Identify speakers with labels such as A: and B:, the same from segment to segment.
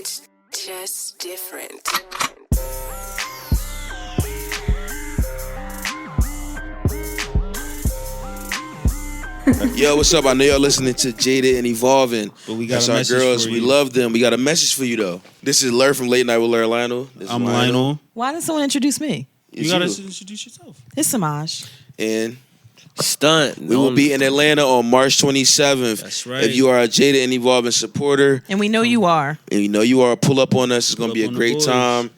A: It's just different.
B: Yo, what's up? I know y'all listening to Jaded and Evolving.
C: But we got
B: That's
C: a
B: our
C: message
B: girls.
C: for
B: We
C: you.
B: love them. We got a message for you though. This is Lur from Late Night with Lionel.
C: I'm Lionel.
D: Why didn't someone introduce me?
B: It's
C: You gotta introduce yourself.
D: It's Samaj.
B: And
E: Stunt.
B: we will be in Atlanta on March 27th.
C: That's right.
B: If you are a Jaded and Evolving supporter,
D: And we know you are.
B: and you know you are, pull up on us. It's gonna
C: Pull
B: be
C: up
B: a
C: on the
B: great
C: boys.
B: time.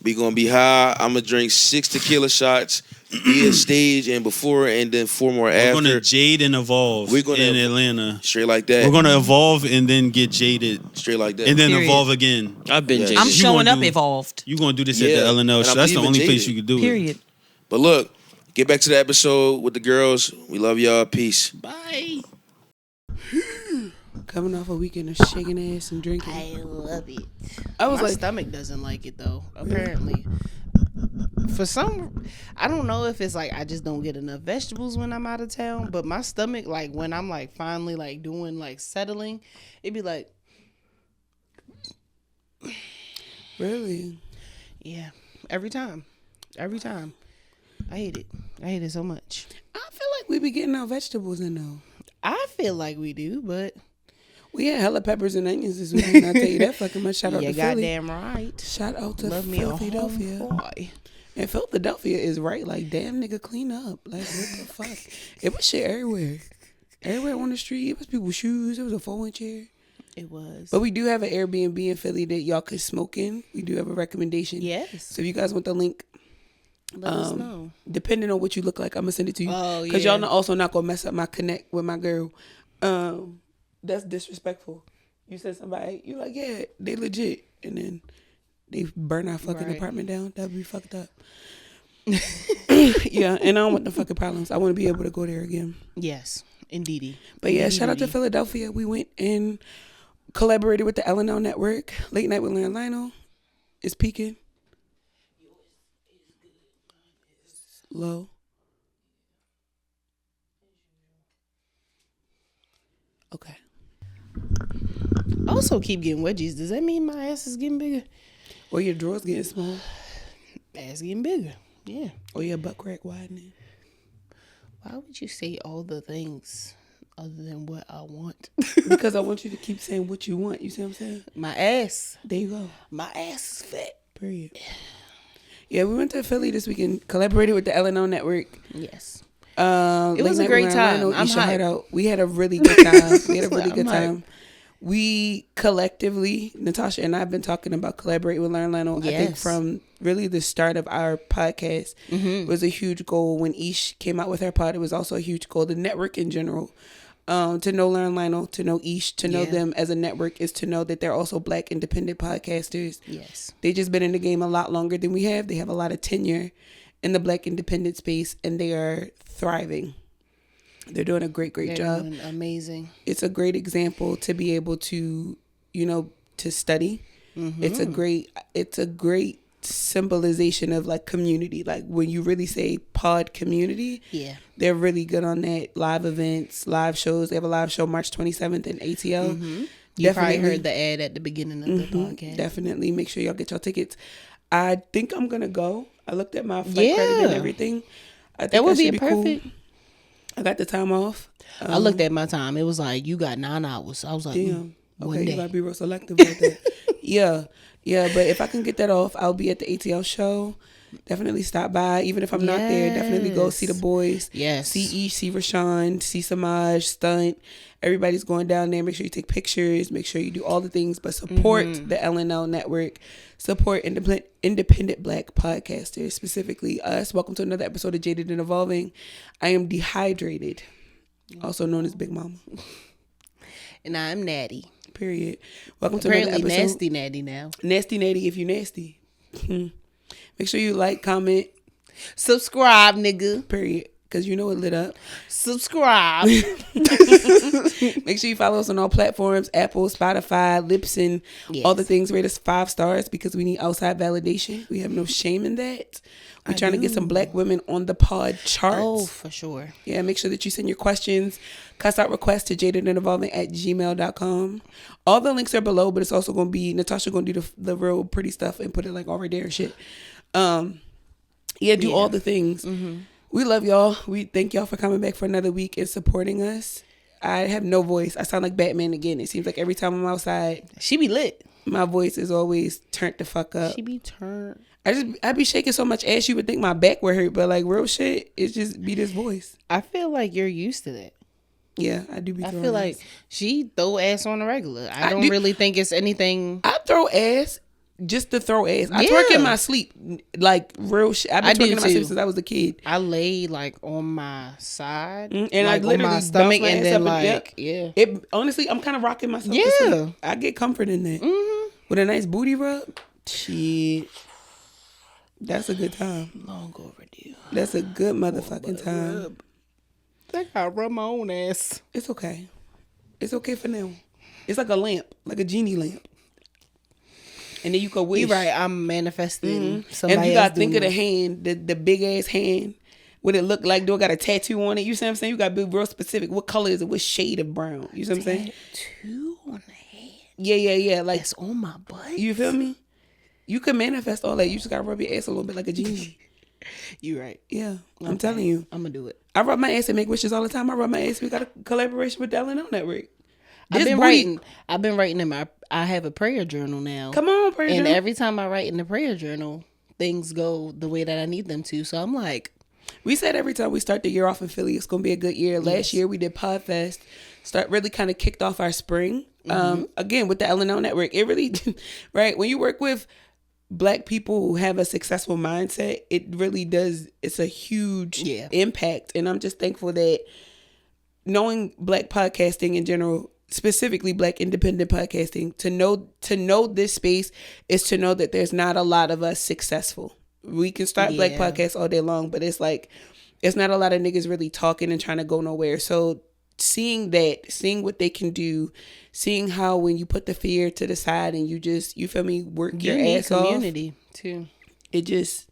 B: We gonna be high. I'm gonna drink 6 tequila shots, be a stage, and before, and then 4 more
C: We're
B: after.
C: gonna jade and evolve
B: We're gonna
C: in
B: evolve.
C: Atlanta.
B: Straight like that.
C: We're gonna evolve and then get jaded
B: Straight like that.
C: and then
D: Period.
C: evolve again.
E: I've been
B: Yes.
E: jaded.
D: I'm
C: You
D: showing
C: gonna
D: up
C: do-
D: evolved.
C: You gonna do this
B: Yeah,
C: at the LNL
B: and
C: show?
B: I
C: That's the
B: believe in
C: only place
B: Jaded.
C: you could do
D: Period.
B: But look, get back to the episode with the girls. We love y'all. Peace.
C: it. Bye.
F: Coming off a weekend of shaking ass and drinking.
G: I love it.
F: I was
G: My
F: like,
G: stomach doesn't like it though. Apparently, for some, I don't know if it's like I just don't get enough vegetables when I'm out of town. But my stomach, like when I'm like finally like doing like settling, it'd be like,
F: really?
G: yeah, every time. I hate it. I hate it so much.
F: I feel like we be getting our vegetables in though.
G: I feel like we do, but
F: We had hella peppers and onions this weekend. I'll tell you that fucking much. Shout out
G: you
F: to Philly.
G: goddamn right.
F: Shout out to
G: Love me a
F: Philadelphia.
G: homeboy.
F: And Philadelphia is right. Like, damn, nigga, clean up. Like, what the fuck? It was shit everywhere. Everywhere on the street. It was people's shoes. It was a 4-inch chair.
G: It was.
F: But we do have an Airbnb in Philly that y'all could smoke in. We do have a recommendation.
G: Yes.
F: So if you guys want the link,
G: Let us know.
F: depending on what you look like, I'm gonna send it to you.
G: Oh,
F: Because
G: yeah.
F: y'all also not gonna mess up my connect with my girl. That's disrespectful. You said somebody, you like, yeah, they legit, and then they burn our fucking
G: Right.
F: apartment down. That'd be fucked up. Yeah, and I don't want the fucking problems. I want to be able to go there again.
G: Yes, indeedy.
F: But yeah, shout out to Philadelphia. We went and collaborated with the LNL network. Late Night with Lionel is peaking. Low. Okay.
G: I also keep getting wedgies. Does that mean my ass is getting bigger?
F: Or your drawers getting small.
G: Ass getting bigger. Yeah.
F: Or your butt crack widening.
G: Why would you say all the things other than what I want?
F: Because I want you to keep saying what you want. You see what I'm saying?
G: My ass.
F: There you go.
G: My ass is fat.
F: Period. Yeah, we went to Philly this weekend. Collaborated with the LNO network.
G: Yes.
F: It
G: was a great time. I'm hyped.
F: We had a really good time. We had a really
G: I'm
F: good
G: hyped.
F: time. We collectively, Natasha and I have been talking about collaborate with Lionel. I think
G: Yes.
F: from really the start of our podcast was a huge goal. When Ish came out with her pod, it was also a huge goal. The network in general, to know Lionel, to know Ish, to know
G: Yeah.
F: them as a network is to know that they're also Black independent podcasters.
G: Yes.
F: They just been in the game a lot longer than we have. They have a lot of tenure in the Black independent space, and they are thriving. They're doing a great
G: They're
F: job.
G: doing amazing.
F: It's a great example to be able to, to study. It's a great symbolization of like community. Like when you really say pod community,
G: Yeah.
F: they're really good on that. Live events, live shows. They have a live show March 27th in ATL.
G: You probably heard the ad at the beginning of the podcast.
F: Definitely make sure y'all get your tickets. I think I'm gonna go. I looked at my flight credit and
G: Yeah.
F: everything. I think
G: That would
F: should
G: be perfect.
F: Cool. I got the time off.
G: I looked at my time. It was like, you got 9 hours. I was like,
F: Damn.
G: one
F: Okay,
G: day.
F: you gotta be real selective about that. Yeah. But if I can get that off, I'll be at the ATL show. Definitely stop by. Even if I'm not there, definitely go see the boys.
G: Yes.
F: See Ish, see Rashawn, see Samaj, Stunt. Everybody's going down there. Make sure you take pictures. Make sure you do all the things. But support the LNL network. Support independent Black podcasters, specifically us. Welcome to another episode of Jaded and Evolving. I am dehydrated, also known as Big Mama.
G: And I'm natty.
F: Period. Welcome
G: Apparently
F: to another episode.
G: nasty natty now.
F: Nasty natty if you nasty. Make sure you like, comment,
G: Subscribe, nigga.
F: period. because you know it lit up.
G: Subscribe.
F: Make sure you follow us on all platforms: Apple, Spotify, Libsyn, all the things. Rate us 5 stars because we need outside validation. We have no shame in that. We're trying to get some black women on the pod charts.
G: Oh, for sure.
F: Yeah, make sure that you send your questions, cuss out requests to jadedandevolving@gmail.com. All the links are below, but it's also going to be, Natasha going to do the real pretty stuff and put it like all right there and shit. Do all the things. Mm-hmm. We love y'all. We thank y'all for coming back for another week and supporting us. I have no voice. I sound like Batman again. It seems like every time I'm outside,
G: She be lit.
F: my voice is always turned the fuck up.
G: She be turned.
F: I be shaking so much ass you would think my back would hurt, but like real shit, it's just be this voice.
G: I feel like you're used to that.
F: Yeah, I do be.
G: I
F: throwing
G: feel like
F: ass.
G: she throw ass on the regular. I don't really think it's anything.
F: I throw ass just to throw ass. I twerk in my sleep, like real shit. I've been twerking in my sleep since I was a kid.
G: I lay like on my side,
F: And
G: like
F: I literally
G: on my stomach,
F: bounce my
G: and
F: ass
G: then
F: up
G: like
F: It honestly, I'm kind of rocking myself.
G: Yeah.
F: to sleep. I get comfort in that with a nice booty rub. Shit, that's a good time.
G: long overdue.
F: That's a good motherfucking time.
G: I think I rub my own ass.
F: It's okay. It's okay for now. It's like a lamp, like a genie lamp. And then you can wish.
G: You right. I'm manifesting.
F: And you gotta think of the hand, the big ass hand. What it look like? Do it got a tattoo on it? You see what I'm saying? You gotta be real specific. What color is it? What shade of brown? You see what I'm saying?
G: Tattoo on the hand.
F: Yeah. Like
G: It's on my butt.
F: you feel me? You can manifest all that. You just gotta rub your ass a little bit like a genie.
G: You right.
F: Yeah, I'm telling you.
G: I'm gonna do it.
F: I rub my ass and make wishes all the time. I rub my ass. We got a collaboration with the L&O Network.
G: I've been writing in my. I have a prayer journal now.
F: Come on, prayer
G: And
F: journal.
G: every time I write in the prayer journal, things go the way that I need them to. So I'm like,
F: We said every time we start the year off in Philly, it's gonna be a good year. Last year we did Podfest. Really kind of kicked off our spring. Again with the L&O Network. It really, right? When you work with Black people who have a successful mindset, it really does. It's a huge impact, and I'm just thankful that knowing Black podcasting in general, specifically Black independent podcasting, to know this space is to know that there's not a lot of us successful. We can start Black podcasts all day long, but it's like it's not a lot of niggas really talking and trying to go nowhere. So seeing what they can do, seeing how when you put the fear to the side and you feel me, work your ass
G: community
F: off,
G: too.
F: it just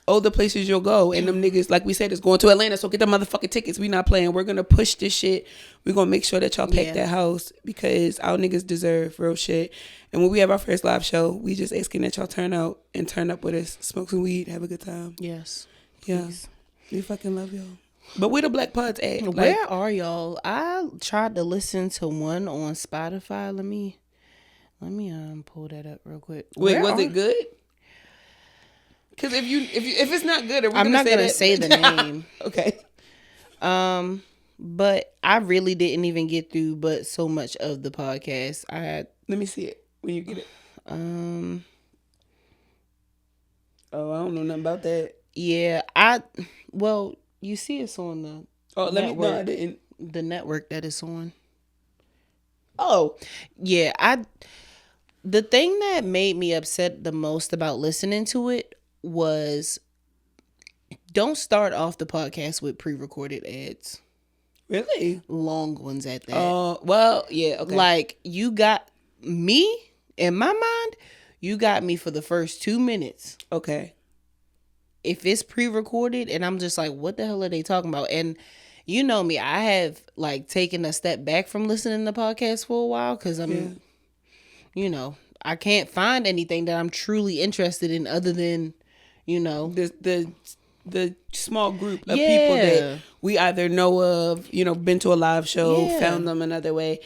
F: the places you'll go. And them niggas, like we said, is going to Atlanta, so get the motherfucking tickets. We not playing. We're gonna push this shit. We're gonna make sure that y'all pack that house because our niggas deserve real shit. And when we have our first live show, we just asking that y'all turn out and turn up with us, smoke some weed, have a good time.
G: Yes.
F: Yeah, we fucking love y'all. But where the Black pods at?
G: Where are y'all? I tried to listen to one on Spotify. Let me pull that up real quick.
F: Wait, was it good? Because if it's not good,
G: I'm not gonna say the name.
F: Okay.
G: But I really didn't even get through but so much of the podcast.
F: Let me see it when you get it. Oh, I don't know nothing about that.
G: Yeah, you see it's on the
F: I didn't.
G: The network that it's on.
F: Oh.
G: Yeah, the thing that made me upset the most about listening to it was don't start off the podcast with pre-recorded ads.
F: Really?
G: Long ones at that.
F: Well, yeah, okay.
G: Like, you got me, in my mind, you got me for the first 2 minutes.
F: Okay.
G: If it's pre-recorded and I'm just like, what the hell are they talking about? And you know me, I have like taken a step back from listening to podcasts for a while because I'm, I can't find anything that I'm truly interested in other than,
F: the small group of people that we either know of, been to a live show, found them another way.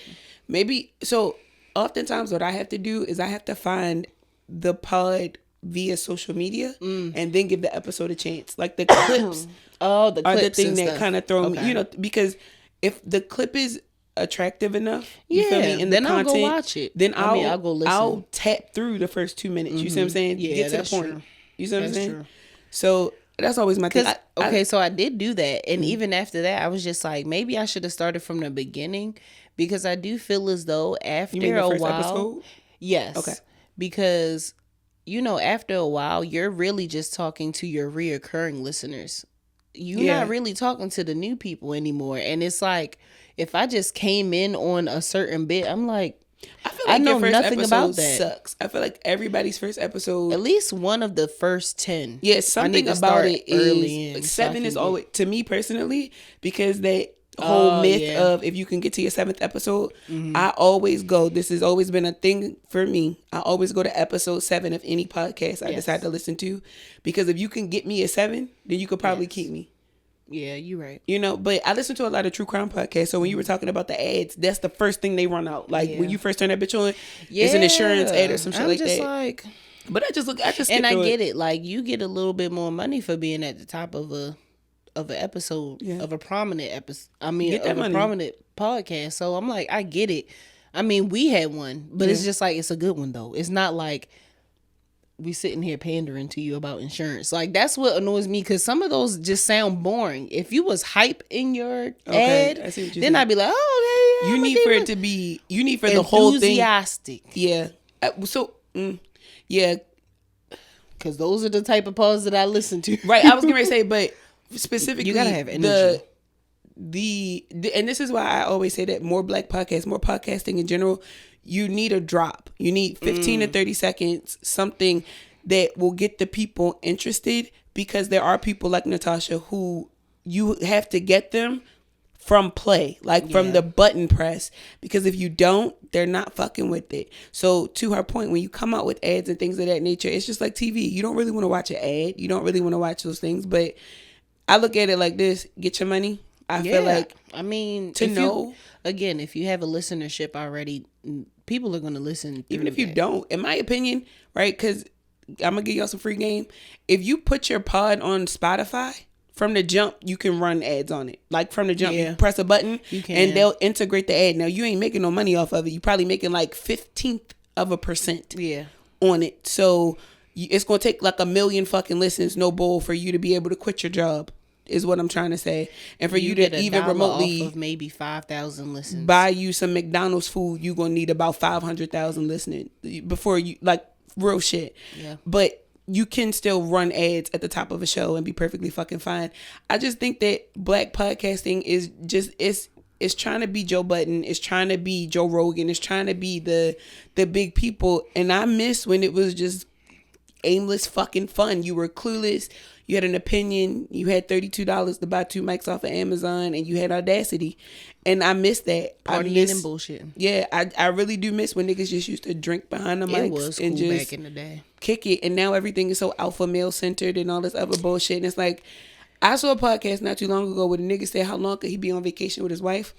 F: Maybe, so oftentimes what I have to do is I have to find the pod via social media and then give the episode a chance. Like the clips
G: are the
F: thing that kind of throw me, because if the clip is attractive enough, you feel me, in the content,
G: I'll go watch it.
F: Then
G: I'll go listen.
F: I'll tap through the first 2 minutes. You see what I'm saying?
G: Yeah,
F: get to the
G: that's
F: point.
G: true.
F: You see what I'm saying?
G: True.
F: So that's always my thing.
G: So I did do that, and even after that, I was just like, maybe I should have started from the beginning because I do feel as though after
F: you mean the
G: a
F: first
G: while,
F: episode?
G: yes,
F: Okay,
G: because after a while, you're really just talking to your reoccurring listeners. you're
F: Yeah.
G: not really talking to the new people anymore. And it's like, if I just came in on a certain bit, I'm like,
F: I feel
G: I
F: like
G: know
F: your first
G: nothing
F: episode
G: about that.
F: sucks. I feel like everybody's first episode.
G: at least one of the first 10.
F: Yeah,
G: I need
F: something
G: to
F: about
G: start
F: it
G: early
F: is
G: in, so I
F: 7
G: can
F: is
G: get-
F: always, to me personally, because that whole myth
G: yeah.
F: of if you can get to your 7th episode, I always go. This has always been a thing for me. I always go to episode 7 of any podcast I
G: Yes.
F: decide to listen to, because if you can get me at 7, then you could probably
G: Yes.
F: keep me.
G: Yeah, you're right.
F: You know, but I listen to a lot of true crime podcasts. So when you were talking about the ads, that's the first thing they run out. Like when
G: Yeah.
F: you first turn that bitch on, it's an insurance ad or some shit
G: I'm
F: like
G: just
F: that.
G: like,
F: But I just
G: and I get it. Like, you get a little bit more money for being at the top of an episode,
F: Yeah.
G: of a prominent episode. I mean,
F: Get that
G: of a
F: money.
G: prominent podcast. So I'm like, I get it. I mean, we had one, but it's just like, it's a good one though. It's not like we sitting here pandering to you about insurance. Like, that's what annoys me, because some of those just sound boring. If you was hype in your ad,
F: I see what you're
G: then
F: saying.
G: I'd be like, oh, yeah,
F: You
G: I'ma
F: need
G: give
F: for
G: it
F: it to be. You need for the whole thing.
G: enthusiastic.
F: Yeah. Yeah.
G: Because those are the type of pods that I listen to.
F: Right. I was going to say, but specifically,
G: You gotta have energy.
F: The and this is why I always say that more black podcasts, more podcasting in general, you need a drop. You need 15 to 30 seconds, something that will get the people interested, because there are people like Natasha who you have to get them from play, like from the button press, because if you don't, they're not fucking with it. So to her point, when you come out with ads and things of that nature, it's just like TV. You don't really want to watch an ad. You don't really want to watch those things. But I look at it like this: get your money. I feel like,
G: I mean,
F: to
G: if
F: know-
G: you, again, if you have a listenership already, people are going to listen.
F: even
G: through
F: if you
G: that.
F: don't, in my opinion, right? Because I'm gonna give y'all some free game. If you put your pod on Spotify, from the jump, you can run ads on it. Like from the jump,
G: Yeah.
F: you press a button
G: You can.
F: and they'll integrate the ad. Now you ain't making no money off of it. You probably making like 0.15%
G: Yeah.
F: on it. So it's gonna take like 1 million fucking listens, no bull, for you to be able to quit your job. Is what I'm trying to say. And for you
G: get
F: to
G: a
F: even
G: dollar
F: remotely
G: off of maybe 5,000 listens.
F: buy you some McDonald's food, you gonna need about 500,000 listening before you, like, real shit.
G: Yeah.
F: But you can still run ads at the top of a show and be perfectly fucking fine. I just think that black podcasting is just it's trying to be Joe Budden, it's trying to be Joe Rogan, it's trying to be the big people, and I miss when it was just aimless fucking fun. You were clueless. You had an opinion. You had $32 to buy 2 mics off of Amazon, and you had audacity. And I miss that.
G: Partying and bullshit.
F: Yeah, I really do miss when niggas just used to drink behind the mics
G: It was
F: and
G: cool
F: just
G: back in the day.
F: kick it. And now everything is so alpha male centered and all this other bullshit. And it's like, I saw a podcast not too long ago where the nigga said how long could he be on vacation with his wife.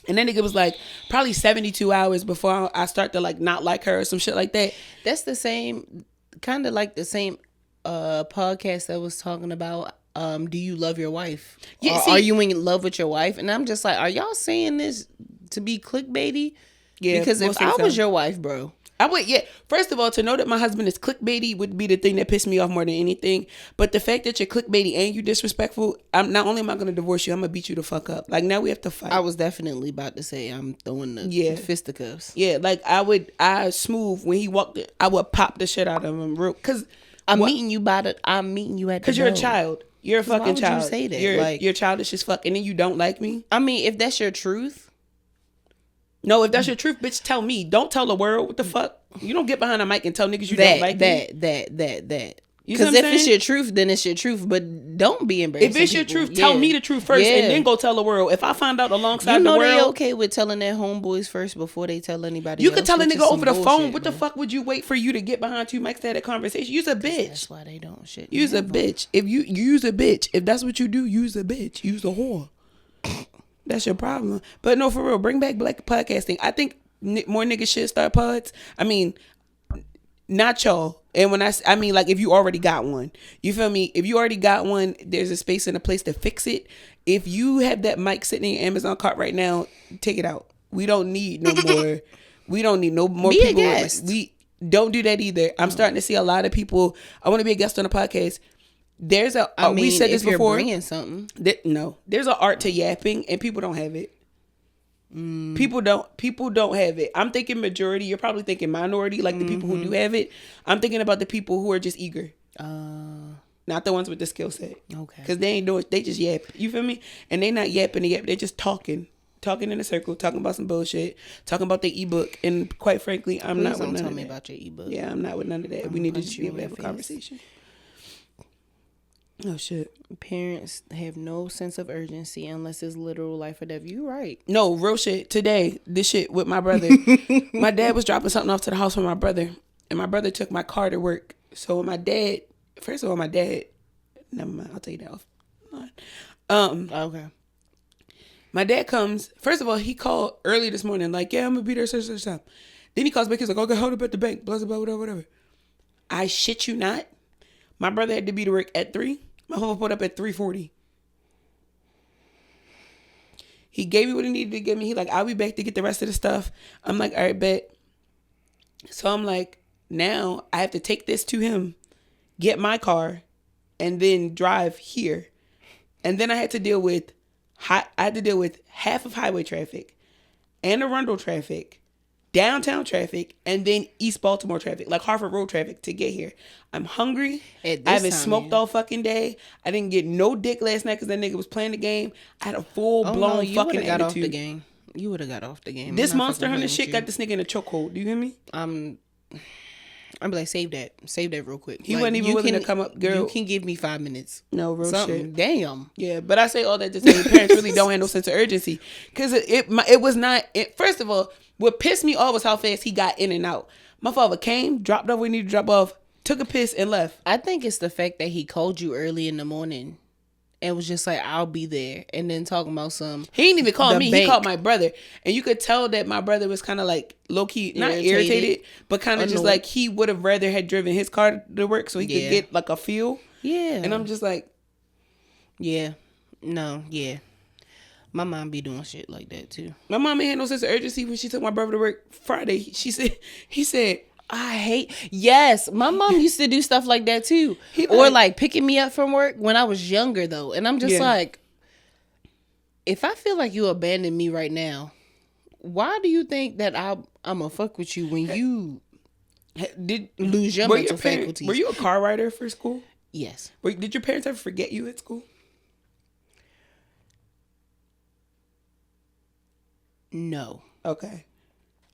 F: And that nigga was like, probably 72 hours before I start to like not like her or some shit like that.
G: That's the same, kind of like the same podcast that was talking about, do you love your wife?
F: Yeah,
G: Or
F: see-
G: are you in love with your wife? And I'm just like, are y'all saying this to be clickbaity?
F: Yeah,
G: Because if
F: most
G: I
F: of the
G: was
F: time.
G: your wife, bro,
F: I would, yeah. First of all, to know that my husband is clickbaity would be the thing that pissed me off more than anything. But the fact that you're clickbaity and you disrespectful, I'm not only am I going to divorce you, I'm going to beat you the fuck up. Like, now we have to fight.
G: I was definitely about to say I'm throwing the
F: Yeah.
G: fisticuffs.
F: Yeah, like I smooth when he walked in, I would pop the shit out of him real, cause
G: I'm
F: what-
G: meeting you I'm meeting you at the
F: cause you're a
G: door.
F: child. You're a
G: why
F: fucking
G: would you
F: child.
G: say that?
F: You're
G: Like-
F: you're childish as fuck, and then you don't like me.
G: I mean, if that's your truth,
F: No, if that's your truth, bitch, tell me. Don't tell the world. What the fuck? You don't get behind a mic and tell niggas you don't like me.
G: that.
F: You see
G: Because
F: what I'm
G: if it's
F: saying?
G: your truth, then it's your truth. But don't be embarrassing.
F: If it's your
G: people.
F: truth, tell
G: Yeah.
F: me the truth first,
G: Yeah.
F: and then go tell the world. If I find out alongside
G: You know
F: the
G: they
F: world,
G: okay with telling their homeboys first before they tell anybody.
F: you
G: else,
F: could tell a
G: which is
F: nigga
G: some
F: over the phone.
G: bullshit,
F: What the
G: bro.
F: fuck would you wait for you to get behind 2 mics to have a conversation? Use a bitch.
G: That's why they don't shit.
F: Use a
G: never.
F: bitch. If you use a bitch, if that's what you do, use a bitch. Use a whore. That's your problem. But no, for real, bring back black podcasting. I think more niggas should start pods. I mean, not y'all. And when I mean, like, if you already got one, you feel me? If you already got one, there's a space and a place to fix it. If you have that mic sitting in your Amazon cart right now, take it out. We don't need no more. We don't need no more
G: Be a
F: people.
G: guest.
F: We don't do that either. I'm starting to see a lot of people. I want to be a guest on a podcast. There's a.
G: I mean,
F: we said
G: if
F: this
G: you're
F: before.
G: bringing something,
F: No, there's an art to yapping, and people don't have it. People don't have it. I'm thinking majority. You're probably thinking minority, like the people who do have it. I'm thinking about the people who are just eager. not the ones with the skill set.
G: Okay.
F: Because they ain't doing, they just yap. You feel me? And they not yapping to yap. They just talking in a circle, talking about some bullshit, talking about the ebook. And quite frankly, I'm not with
G: Don't
F: none
G: tell
F: of
G: me
F: that.
G: about your ebook.
F: Yeah, I'm not with none of that. We need to just be able to have a conversation. Oh shit.
G: Parents have no sense of urgency unless it's literal life or death. You right.
F: No, real shit. Today, this shit with my brother. My dad was dropping something off to the house for my brother, and my brother took my car to work. So when my dad, first of all, never mind, I'll tell you that offline.
G: Okay.
F: My dad comes. First of all, he called early this morning, like, yeah, I'm gonna be there such time. Then he calls back. He's like, okay, hold up at the bank. Blah blah blah, whatever. I shit you not. My brother had to be to work at 3. My home pulled up at 3:40. He gave me what he needed to give me. He like, I'll be back to get the rest of the stuff. I'm like, all right, bet. So I'm like, now I have to take this to him, get my car, and then drive here. And then I had to deal with half of highway traffic and Arundel traffic, downtown traffic, and then East Baltimore traffic, like Harford Road traffic to get here. I'm hungry. I haven't smoked all fucking day. I didn't get no dick last night because that nigga was playing the game. I had a full-blown fucking attitude.
G: Got off the game. You would have got off the game.
F: This Monster Hunter shit got this nigga in a chokehold. Do you hear me?
G: I'm like, save that real quick.
F: He
G: like,
F: wasn't even willing to come up, girl.
G: You can give me 5 minutes.
F: No, real shit.
G: Damn.
F: Yeah, but I say all that to say parents really don't have no sense of urgency. Because it was not, first of all, what pissed me off was how fast he got in and out. My father came, dropped off where he needed to drop off, took a piss, and left.
G: I think it's the fact that he called you early in the morning and was just like, I'll be there. And then talking about some.
F: He didn't even call me.
G: Bank.
F: He called my brother. And you could tell that my brother was kind of like low-key, not irritated, but kind of just like he would have rather had driven his car to work so he could get like a feel.
G: Yeah.
F: And I'm just like.
G: Yeah. No, yeah. My mom be doing shit like that too.
F: My mom ain't had no sense of urgency when she took my brother to work Friday. He said,
G: Yes, my mom used to do stuff like that too. Or like picking me up from work when I was younger though. And I'm just like, if I feel like you abandoned me right now, why do you think that I'm gonna fuck with you when you did lose your mental faculties?
F: Were you a car rider for school?
G: Yes.
F: Did your parents ever forget you at school?
G: No.
F: Okay.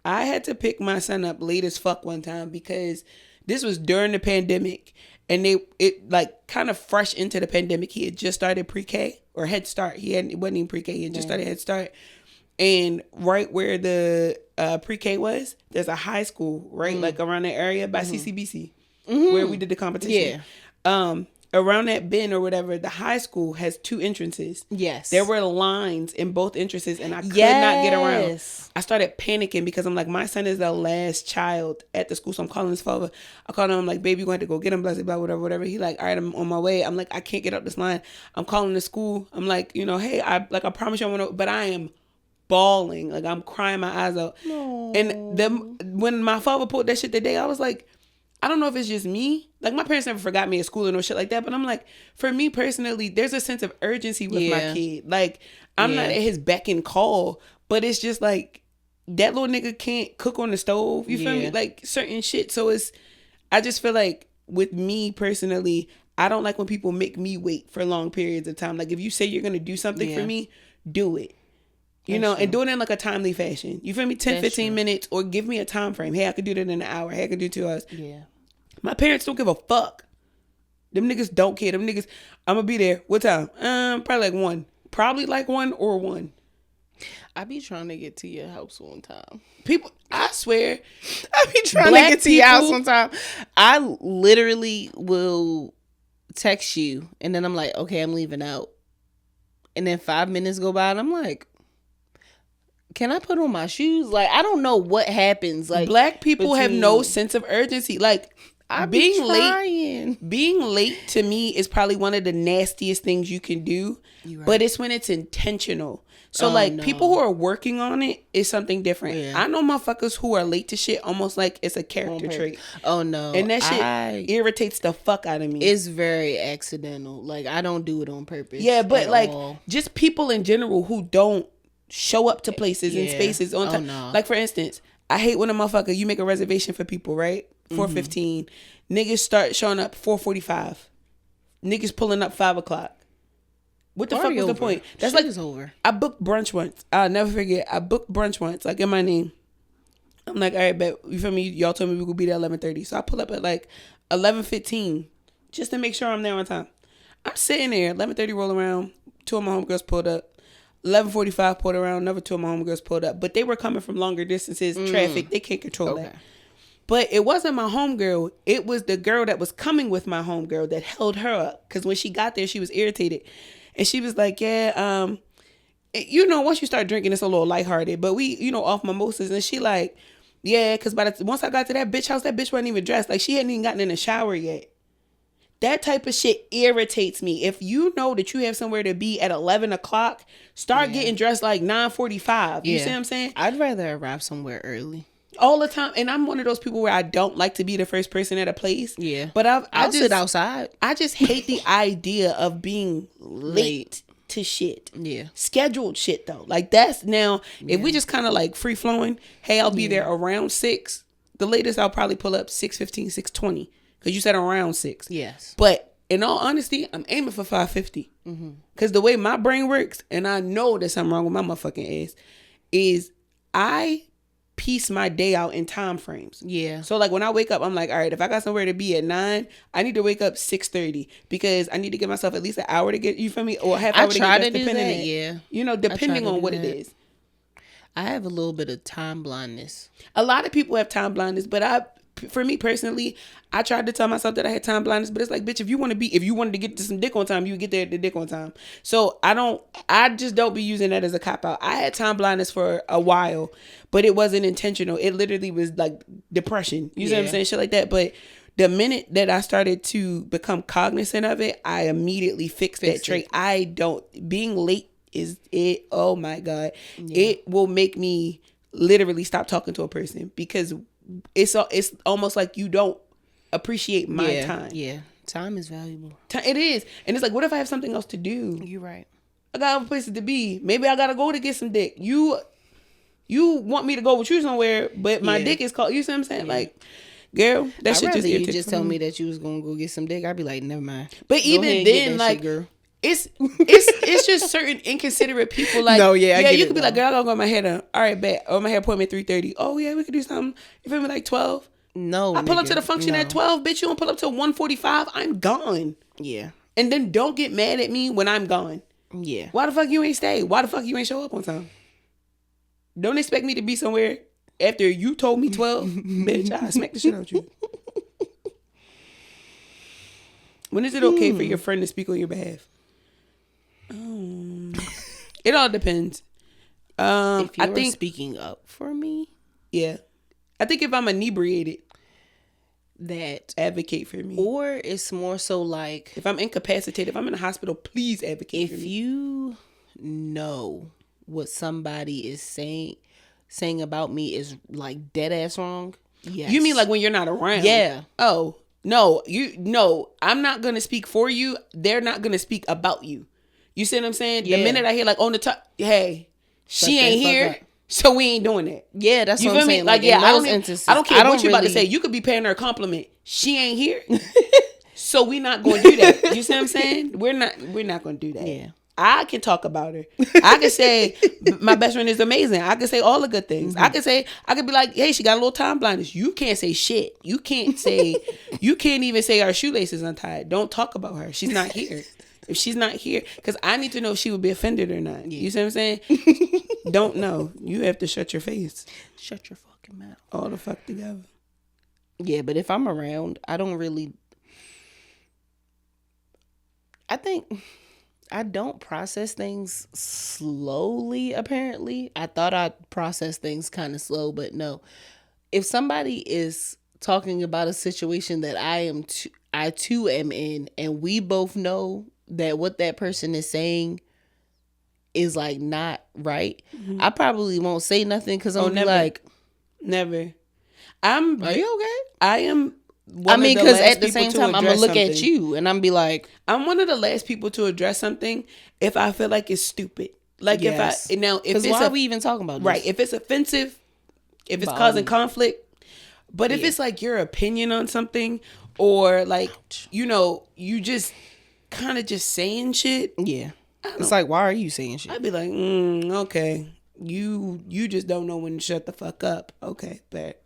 F: I had to pick my son up late as fuck one time because this was during the pandemic and it like kind of fresh into the pandemic. He had just started pre-K or Head Start. It wasn't even pre-K. He had just started Head Start. And right where the pre-K was, there's a high school, right? Like around that area by CCBC where we did the competition. Yeah. Around that bend or whatever, the high school has 2 entrances. Yes. There were lines in both entrances and I could not get around. I started panicking because I'm like, my son is the last child at the school. So I'm calling his father. I called him. I'm like, baby, you're going to have to go get him, blah, blah, blah, whatever. He like, all right, I'm on my way. I'm like, I can't get up this line. I'm calling the school. I'm like, hey, I promise you I want to, but I am bawling. Like I'm crying my eyes out. Aww. And then when my father pulled that shit today, I was like, I don't know if it's just me. Like, my parents never forgot me at school or no shit like that. But I'm like, for me personally, there's a sense of urgency with my kid. Like, I'm not at his beck and call. But it's just like, that little nigga can't cook on the stove. You feel me? Like, certain shit. So I just feel like, with me personally, I don't like when people make me wait for long periods of time. Like, if you say you're going to do something for me, do it. You know, and do it in like a timely fashion. You feel me? 10, 15 minutes or give me a time frame. Hey, I could do that in an hour. Hey, I could do 2 hours. Yeah. My parents don't give a fuck. Them niggas don't care. Them niggas, I'm going to be there. What time? Probably like 1. Probably like 1 or 1.
G: I be trying to get to your house one time.
F: People, I swear.
G: I be trying to get to your house one time. I literally will text you and then I'm like, okay, I'm leaving out. And then 5 minutes go by and I'm like, can I put on my shoes? Like, I don't know what happens. Like,
F: black people have no sense of urgency. Like, being late to me is probably one of the nastiest things you can do. Right. But it's when it's intentional. So people who are working on it is something different. Yeah. I know motherfuckers who are late to shit almost like it's a character trait.
G: Oh no.
F: And that shit irritates the fuck out of me.
G: It's very accidental. Like, I don't do it on purpose.
F: Yeah, but just people in general who don't show up to places and spaces on time. No. Like, for instance, I hate when a motherfucker, you make a reservation for people, right? 4:15. Niggas start showing up 4:45. niggas pulling up 5 o'clock. What the fuck
G: Party
F: was the
G: over.
F: point? That's
G: Shit
F: like
G: is over.
F: I booked brunch once. I'll never forget. I booked brunch once, like in my name. I'm like, all right, bet you feel me? Y'all told me we could be there 11:30, so I pull up at like 11:15 just to make sure I'm there on time. I'm sitting there, 11:30 roll around. 2 of my homegirls pulled up. 11:45 pulled around. Another 2 of my homegirls pulled up, but they were coming from longer distances. Traffic, they can't control that. But it wasn't my homegirl. It was the girl that was coming with my homegirl that held her up. Because when she got there, she was irritated. And she was like, yeah, you know, once you start drinking, it's a little lighthearted. But we, you know, off mimosas. And she like, yeah, because once I got to that bitch house, that bitch wasn't even dressed. Like, she hadn't even gotten in the shower yet. That type of shit irritates me. If you know that you have somewhere to be at 11 o'clock, start getting dressed like 9:45. You see what I'm saying?
G: I'd rather arrive somewhere early.
F: All the time. And I'm one of those people where I don't like to be the first person at a place.
G: Yeah.
F: But
G: I'll
F: just
G: sit outside.
F: I just hate the idea of being late to shit.
G: Yeah.
F: Scheduled shit though. Like that's now, if we just kind of like free flowing, hey, I'll be there around 6. The latest I'll probably pull up 6:15, 6:20. Because you said around 6.
G: Yes.
F: But in all honesty, I'm aiming for 5:50. Because the way my brain works, and I know there's something wrong with my motherfucking ass, is I piece my day out in time frames.
G: Yeah.
F: So like when I wake up, I'm like, all right, if I got somewhere to be at 9, I need to wake up 6:30 because I need to give myself at least an hour to get, you feel me, or half hour to get dressed, depending on,
G: yeah.
F: you know, depending on what it is.
G: I have a little bit of time blindness.
F: A lot of people have time blindness, but for me personally, I tried to tell myself that I had time blindness, but it's like, bitch, if you wanted to get to some dick on time, you would get there at the dick on time. So I just don't be using that as a cop out. I had time blindness for a while, but it wasn't intentional. It literally was like depression. You see what I'm saying? Shit like that. But the minute that I started to become cognizant of it, I immediately fixed that trait. Being late is it. Oh my God. Yeah. It will make me literally stop talking to a person because it's almost like you don't appreciate my time.
G: Yeah. Time is valuable.
F: It is. And it's like, what if I have something else to do?
G: You're right.
F: I got other places to be. Maybe I gotta go to get some dick. You want me to go with you somewhere, but my dick is called. You see what I'm saying? Yeah. Like, girl, that shit just irritates me.
G: You just tell me that you was gonna go get some dick. I'd be like, never mind.
F: But even then, like,
G: shit, girl.
F: It's just certain inconsiderate people. Like,
G: no,
F: you could be like, girl, I gotta go my hair done. All right, bet. Or my hair appointment 3:30. Oh yeah, we could do something. You feel me? Like 12.
G: No,
F: I pull up to the function at 12, bitch. You don't pull up till 1:45. I'm gone.
G: Yeah.
F: And then don't get mad at me when I'm gone.
G: Yeah.
F: Why the fuck you ain't stay? Why the fuck you ain't show up on time? Don't expect me to be somewhere after you told me 12. Bitch, I smack the shit out you. When is it okay for your friend to speak on your behalf? It all depends.
G: If you're
F: I think
G: speaking up for me,
F: yeah. I think if I'm inebriated,
G: that
F: advocate for me.
G: Or it's more so like
F: if I'm incapacitated, if I'm in the hospital, please advocate for me.
G: If you know what somebody is saying about me is like dead ass wrong. Yes.
F: You mean like when you're not around?
G: Yeah.
F: Oh, I'm not gonna speak for you. They're not gonna speak about you. You see what I'm saying? Yeah. The minute I hear like on the top, hey, she ain't here, so we ain't doing that.
G: Yeah, that's what I'm saying.
F: Like,
G: yeah,
F: I don't care what you about to say. You could be paying her a compliment. She ain't here, so we not gonna do that. You see what I'm saying? We're not gonna do that.
G: Yeah.
F: I can talk about her. I can say my best friend is amazing. I can say all the good things. Mm-hmm. I could be like, hey, she got a little time blindness. You can't say shit. You can't even say our shoelace is untied. Don't talk about her. She's not here. If she's not here, because I need to know if she would be offended or not. You see what I'm saying? Don't know. You have to shut your face.
G: Shut your fucking mouth.
F: All the fuck together.
G: Yeah, but if I'm around, I think I don't process things slowly, apparently. I thought I'd process things kind of slow, but no. If somebody is talking about a situation that I too am in, and we both know that what that person is saying is like not right, I probably won't say nothing because I'm like,
F: never.
G: Are you okay?
F: I am.
G: Because at the same time, I'm gonna look at you and I'm be like,
F: I'm one of the last people to address something if I feel like it's stupid. Like if it's
G: why are we even talking about this?
F: Right? If it's offensive, if it's causing conflict, but if it's like your opinion on something, or like you kind of just saying shit.
G: Yeah. It's like, why are you saying shit?
F: I'd be like, okay. You just don't know when to shut the fuck up. Okay, bet.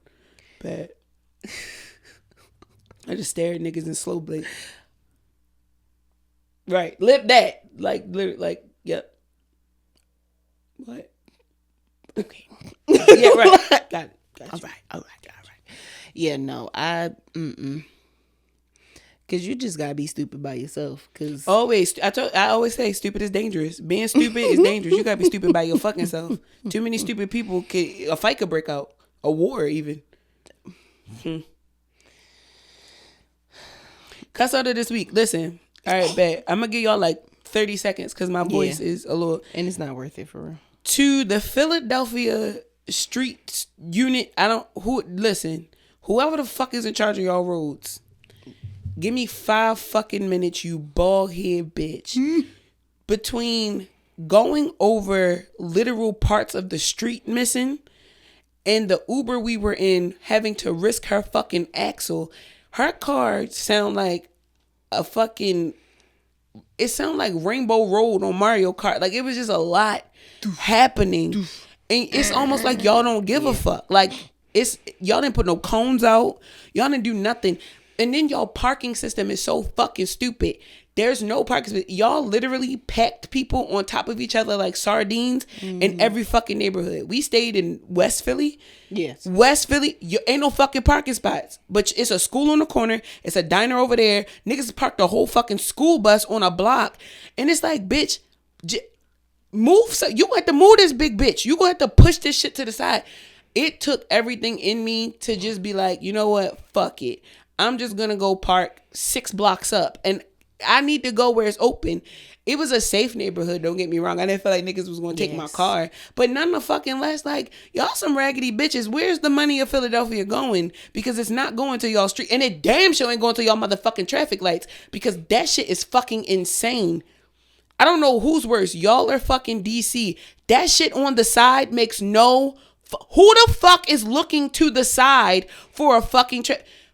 F: I just stare at niggas in slow blink. Right, lip that. Like, literally, like, yep. What? Okay. Yeah, right. Got it.
G: All right. Yeah, no, Cause you just gotta be stupid by yourself. Cause
F: I always say stupid is dangerous. Being stupid is dangerous. You gotta be stupid by your fucking self. Too many stupid people a fight could break out. A war even. Cuss out of this week. Listen. All right, bet. I'm gonna give y'all like 30 seconds because my voice is a little.
G: And it's not worth it for real.
F: To the Philadelphia street unit, whoever the fuck is in charge of y'all roads, give me 5 fucking minutes, you bald head bitch. Between going over literal parts of the street missing and the Uber we were in having to risk her fucking axle, her car sound like it sounded like Rainbow Road on Mario Kart. Like, it was just a lot happening. And it's almost like y'all don't give a fuck. Like, y'all didn't put no cones out. Y'all didn't do nothing. And then y'all parking system is so fucking stupid. There's no parking. Y'all literally packed people on top of each other like sardines in every fucking neighborhood. We stayed in West Philly.
G: Yes.
F: West Philly, ain't no fucking parking spots. But it's a school on the corner. It's a diner over there. Niggas parked the whole fucking school bus on a block. And it's like, bitch, move. So you gonna have to move this big bitch. You gonna have to push this shit to the side. It took everything in me to just be like, you know what? Fuck it. I'm just gonna go park 6 blocks up. And I need to go where it's open. It was a safe neighborhood, don't get me wrong. I didn't feel like niggas was going to take my car. But none the fucking less, like, y'all some raggedy bitches. Where's the money of Philadelphia going? Because it's not going to y'all street. And it damn sure ain't going to y'all motherfucking traffic lights. Because that shit is fucking insane. I don't know who's worse. Y'all or fucking DC. That shit on the side makes no... Who the fuck is looking to the side for a fucking...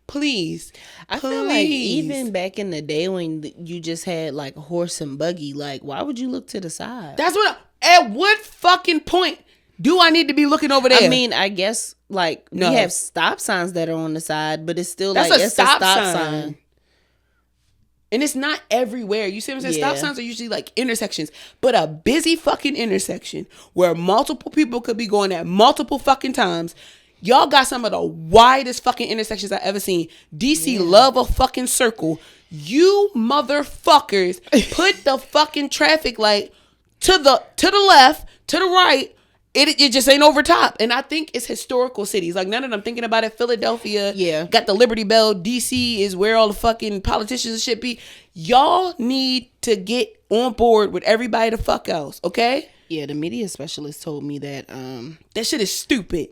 F: Please.
G: I feel like even back in the day when you just had like a horse and buggy, like, why would you look to the side?
F: That's at what fucking point do I need to be looking over there?
G: I mean, I guess like we have stop signs that are on the side, but it's still
F: that's
G: like
F: a
G: it's
F: stop
G: a stop
F: sign. And it's not everywhere. You see what I'm saying?
G: Yeah.
F: Stop signs are usually like intersections. But a busy fucking intersection where multiple people could be going at multiple fucking times. Y'all got some of the widest fucking intersections I've ever seen. DC love a fucking circle. You motherfuckers put the fucking traffic light to the left, to the right. It just ain't over top. And I think it's historical cities. Like, none of them thinking about it. Philadelphia got the Liberty Bell. DC is where all the fucking politicians and shit be. Y'all need to get on board with everybody the fuck else, okay?
G: Yeah, the media specialist told me that
F: that shit is stupid.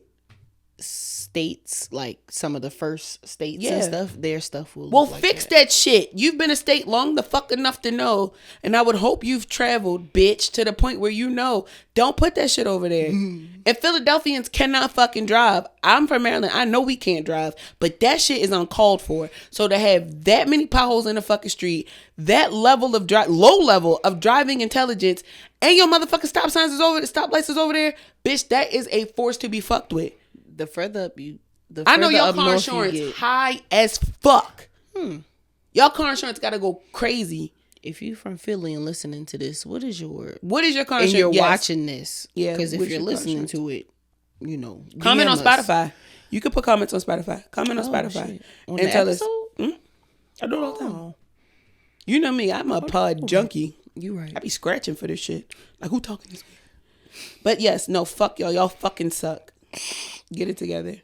G: States, like some of the first states and stuff, their stuff will
F: well
G: like
F: fix that shit. You've been a state long the fuck enough to know, and I would hope you've traveled, bitch, to the point where you know. Don't put that shit over there. And Philadelphians cannot fucking drive. I'm from Maryland. I know we can't drive, but that shit is uncalled for. So to have that many potholes in the fucking street, that level of low level of driving intelligence, and your motherfucking stop signs is over, the stoplights is over there, bitch, that is a force to be fucked with.
G: The further up you,
F: I know your car insurance high as fuck. Y'all car insurance gotta go crazy.
G: If you from Philly and listening to this, what is your
F: car insurance?
G: And you're watching this,
F: because
G: if you're listening to it, you know,
F: comment on Spotify. You can put comments on Spotify. Comment on Spotify
G: on
F: and
G: the
F: tell
G: episode?
F: us. I do it all the time. You know me, I'm a pod junkie.
G: You right.
F: I be scratching for this shit. Like, who talking this way? But yes, no, fuck y'all. Y'all fucking suck. Get it together.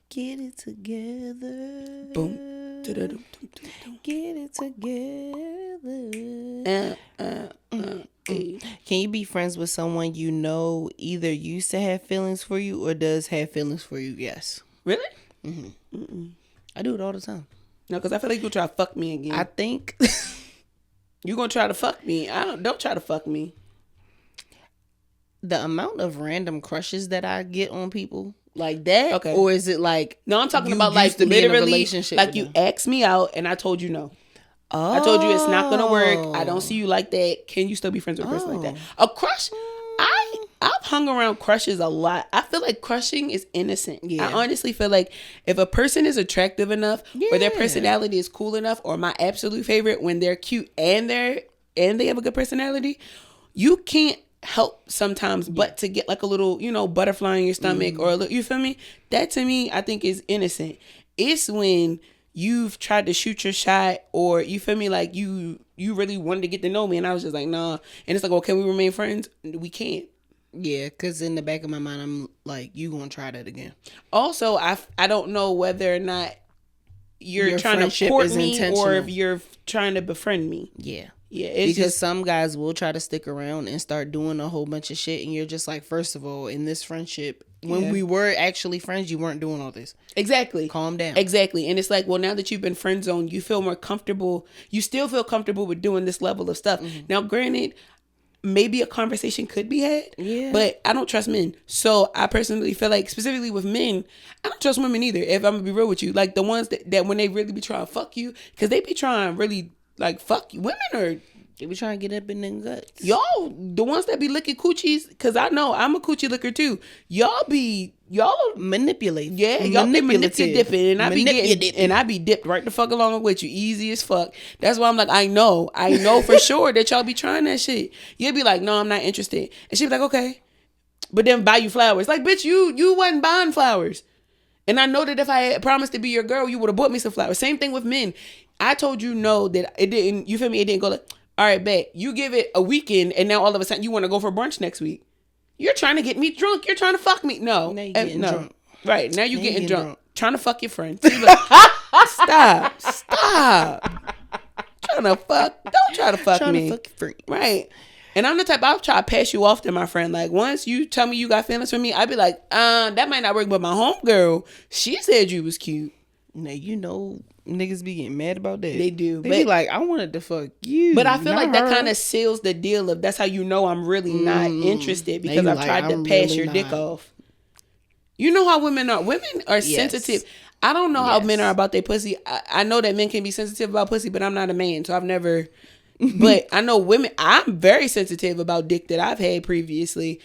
G: Get it together.
F: Boom.
G: Get it together. Can you be friends with someone you know either used to have feelings for you or does have feelings for you? Yes.
F: Really?
G: I do it all the time.
F: No, because I feel like you'll try to fuck me again.
G: I think
F: you gonna try to fuck me. Don't try to fuck me.
G: The amount of random crushes that I get on people like that, okay, or is it like
F: no? I'm talking about like literally, like you asked me out and I told you no. I told you it's not gonna work. I don't see you like that. Can you still be friends with a person like that? A crush. I've hung around crushes a lot. I feel like crushing is innocent.
G: Yeah.
F: I honestly feel like if a person is attractive enough or their
G: Yeah.
F: personality is cool enough, or my absolute favorite, when they're cute and they have a good personality, you can't help sometimes but to get like a little, butterfly in your stomach or a little, you feel me? That to me, I think is innocent. It's when you've tried to shoot your shot, or you feel me, like you really wanted to get to know me and I was just like, nah. And it's like, well, can we remain friends? We can't.
G: Yeah, because in the back of my mind, I'm like, you gonna try that again.
F: Also, I don't know whether or not you're
G: Your
F: trying to
G: friendship
F: court
G: is
F: me
G: intentional.
F: or if you're trying to befriend me.
G: Yeah.
F: Yeah, it's
G: Because
F: just
G: some guys will try to stick around and start doing a whole bunch of shit, and you're just like, first of all, in this friendship, when we were actually friends, you weren't doing all this.
F: exactly.
G: Calm down.
F: Exactly. And it's like, well, now that you've been friend zoned, you feel more comfortable. You still feel comfortable with doing this level of stuff. Now, granted, maybe a conversation could be had.
G: Yeah.
F: But I don't trust men. So I personally feel like, specifically with men, I don't trust women either. If I'm gonna be real with you, like the ones that when they really be trying to fuck you, because they be trying really like fuck you. Women are.
G: They be trying to get up in them guts.
F: Y'all, the ones that be licking coochies, because I know I'm a coochie licker too. Y'all
G: Manipulate.
F: yeah, y'all be
G: Manipulative.
F: dipping, and I be dipped right the fuck along with you, easy as fuck. That's why I'm like, I know for sure that y'all be trying that shit. You'll be like, no, I'm not interested, and she be like, okay, but then buy you flowers. Like, bitch, you wasn't buying flowers, and I know that if I had promised to be your girl, you would have bought me some flowers. Same thing with men. I told you no that it didn't. You feel me? It didn't go like, all right, bet. You give it a weekend, and now all of a sudden you want to go for brunch next week. You're trying to get me drunk. You're trying to fuck me. No.
G: Now you getting
F: no.
G: drunk.
F: Right. Now you getting drunk.
G: drunk.
F: Trying to fuck your friend. Stop. Trying to fuck. Don't try to fuck
G: Trying
F: me.
G: to fuck your friend.
F: Right. And I'm the type, I'll try to pass you off to my friend. Like, once you tell me you got feelings for me, I'd be like, that might not work, but my homegirl, she said you was cute.
G: Now, niggas be getting mad about that.
F: They do.
G: They be like, I wanted to fuck you.
F: But I feel like that
G: her.
F: kind of seals the deal of that's how you know I'm really not interested, because
G: you
F: I've
G: like,
F: tried to
G: I'm
F: pass
G: really
F: your dick
G: not.
F: off. You know how women are. Women are sensitive. I don't know how men are about their pussy. I know that men can be sensitive about pussy, but I'm not a man, so I've never. But I know women. I'm very sensitive about dick that I've had previously.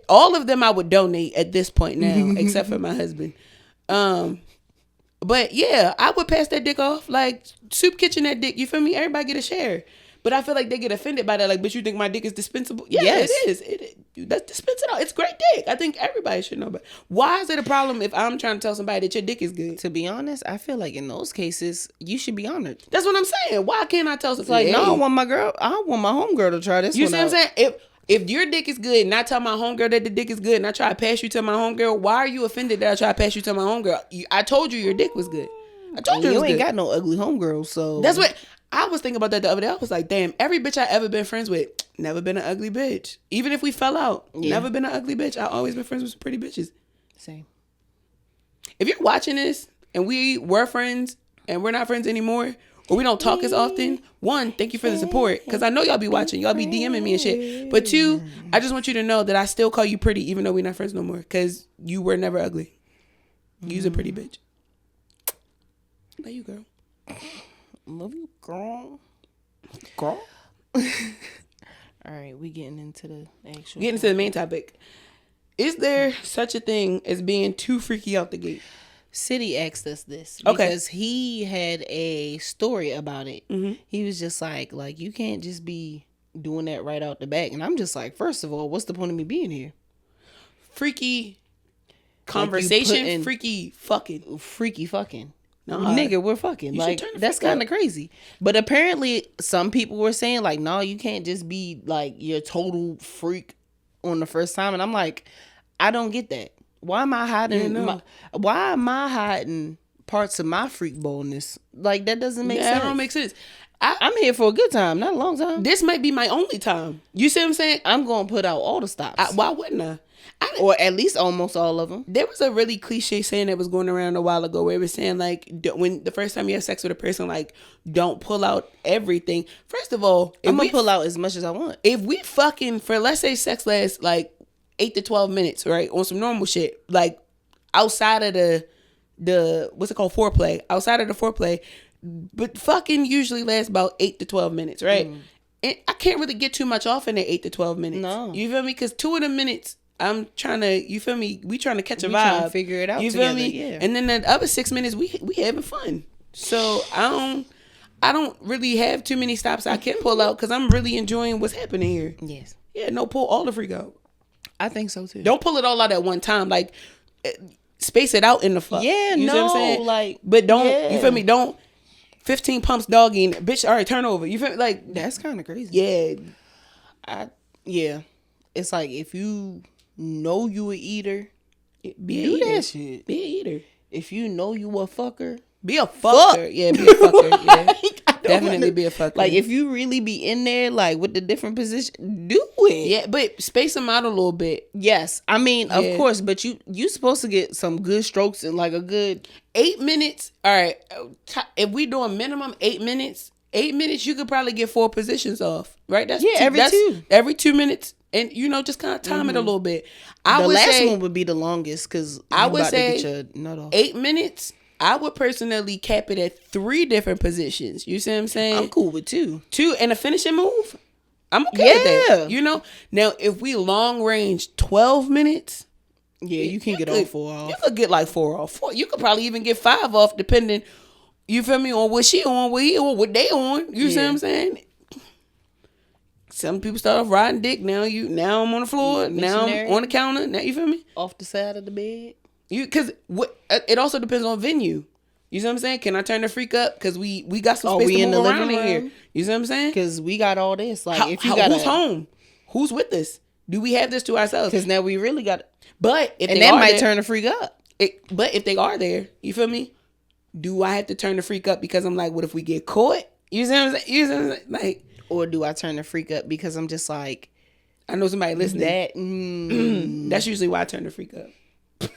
F: All of them I would donate at this point now, except for my husband. But yeah, I would pass that dick off, like soup kitchen that dick. You feel me? Everybody get a share. But I feel like they get offended by that. Like, but you think my dick is dispensable? Yeah,
G: Yes.
F: it is. That's dispense it out. It's great dick. I think everybody should know. But why is it a problem if I'm trying to tell somebody that your dick is good?
G: To be honest, I feel like in those cases, you should be honored.
F: That's what I'm saying. Why can't I tell somebody?
G: Like, no,
F: hey,
G: I want my homegirl to try this
F: you
G: one
F: see what I'm
G: out.
F: saying? If your dick is good and I tell my homegirl that the dick is good and I try to pass you to my homegirl, why are you offended that I try to pass you to my homegirl? I told you your dick was good. I told you it
G: You
F: was
G: ain't
F: good.
G: got no ugly homegirl, so
F: That's what I was thinking about that the other day. I was like, damn, every bitch I ever been friends with, never been an ugly bitch. Even if we fell out, never been an ugly bitch. I always been friends with some pretty bitches.
G: Same.
F: If you're watching this and we were friends and we're not friends anymore, or we don't talk as often, one, thank you for the support, because I know y'all be watching. Y'all be DMing me and shit. But two, I just want you to know that I still call you pretty even though we're not friends no more, because you were never ugly. You's a pretty bitch. Love you, girl.
G: Love you, girl.
F: Girl.
G: All right, we getting into the actual.
F: Getting to the main topic. Is there such a thing as being too freaky out the gate?
G: City asked us this
F: Okay.
G: because he had a story about it. He was just like you can't just be doing that right out the back. And I'm just like, first of all, what's the point of me being here?
F: Freaky conversation,
G: putting-
F: freaky fucking.
G: Freaky fucking.
F: Nah.
G: Nigga, we're fucking.
F: You should
G: Like,
F: turn the
G: that's
F: freak
G: kind
F: up.
G: of crazy. But apparently, some people were saying, like, no, you can't just be, like, your total freak on the first time. And I'm like, I don't get that. Why am I hiding? Why am I hiding parts of my freak boldness? Like, that doesn't make sense.
F: That don't make sense.
G: I'm here for a good time, not a long time.
F: This might be my only time. You see what I'm saying?
G: I'm going to put out all the stops.
F: Why wouldn't I?
G: Or at least almost all of them.
F: There was a really cliche saying that was going around a while ago where it was saying, like, when the first time you have sex with a person, like, don't pull out everything. First of all,
G: I'm going to pull out as much as I want.
F: if we fucking, for let's say sex lasts like 8 to 12 minutes, right, on some normal shit, like outside of the what's it called, foreplay, outside of the foreplay, But fucking usually lasts about 8 to 12 minutes, right? And I can't really get too much off in that 8 to 12 minutes.
G: No.
F: You feel me? Because 2 of the minutes, I'm trying to, you feel me? We trying to catch a
G: We trying
F: vibe.
G: to figure it out
F: You
G: together,
F: feel me?
G: yeah.
F: And then the other 6 minutes, we having fun. So I don't really have too many stops I can pull out because I'm really enjoying what's happening here.
G: Yes.
F: Yeah, no, pull all the freak out.
G: I think so too.
F: Don't pull it all out at one time. Like, space it out in the fuck.
G: Yeah,
F: you
G: no,
F: know what I'm saying?
G: like,
F: but don't,
G: yeah.
F: you feel me? Don't 15 pumps doggy and bitch, all right, turn over. You feel me? Like,
G: That's kind of crazy.
F: yeah.
G: Yeah. It's like if you know you a eater,
F: Be a
G: do
F: eater.
G: that shit.
F: Be a eater.
G: If you know you a fucker,
F: Be a fucker. Yeah, be a fucker. Yeah. Definitely be a fucker.
G: like if you really be in there, like with the different position, do it.
F: yeah, but space them out a little bit.
G: Yes, I mean,
F: Yeah.
G: of course, but you supposed to get some good strokes and like a good
F: 8 minutes. All right. If we doing minimum 8 minutes, 8 minutes, you could probably get 4 positions off. Right? That's
G: Yeah, every two.
F: Every 2 minutes. And, you know, just kind of time it a little bit. I
G: the
F: would
G: last
F: say
G: one would be the longest because
F: I would say
G: to get your nut off.
F: 8 minutes. I would personally cap it at 3 different positions. You see what I'm saying?
G: I'm cool with 2.
F: 2 and a finishing move. I'm okay with
G: Yeah.
F: that. You know? Now, if we long range 12 minutes,
G: Yeah, you can get
F: could-
G: all 4 off.
F: you could get like 4 off. 4. You could probably even get 5 off depending, you feel me, on what she on, what he on, what they on. You see what
G: Yeah.
F: I'm saying? Some people start off riding dick. Now I'm on the floor. Now I'm
G: Missionary.
F: on the counter. Now you feel me?
G: Off the side of the bed.
F: Because it also depends on venue. You see what I'm saying? Can I turn the freak up? Because we got some space
G: we
F: to
G: in
F: move
G: the
F: around
G: living
F: in here.
G: room?
F: You see what I'm saying?
G: Because we got all this. Like, if you got
F: Who's home? Who's with us? Do we have this to ourselves?
G: Because now we really got.
F: But if
G: And
F: they
G: that
F: are
G: might
F: there,
G: turn the freak up.
F: but if they are there, you feel me? Do I have to turn the freak up because I'm like, what if we get caught? You see what I'm saying? You see what I'm saying? Like,
G: Or do I turn the freak up because I'm just like,
F: I know somebody listening.
G: that.
F: That's usually why I turn the freak up.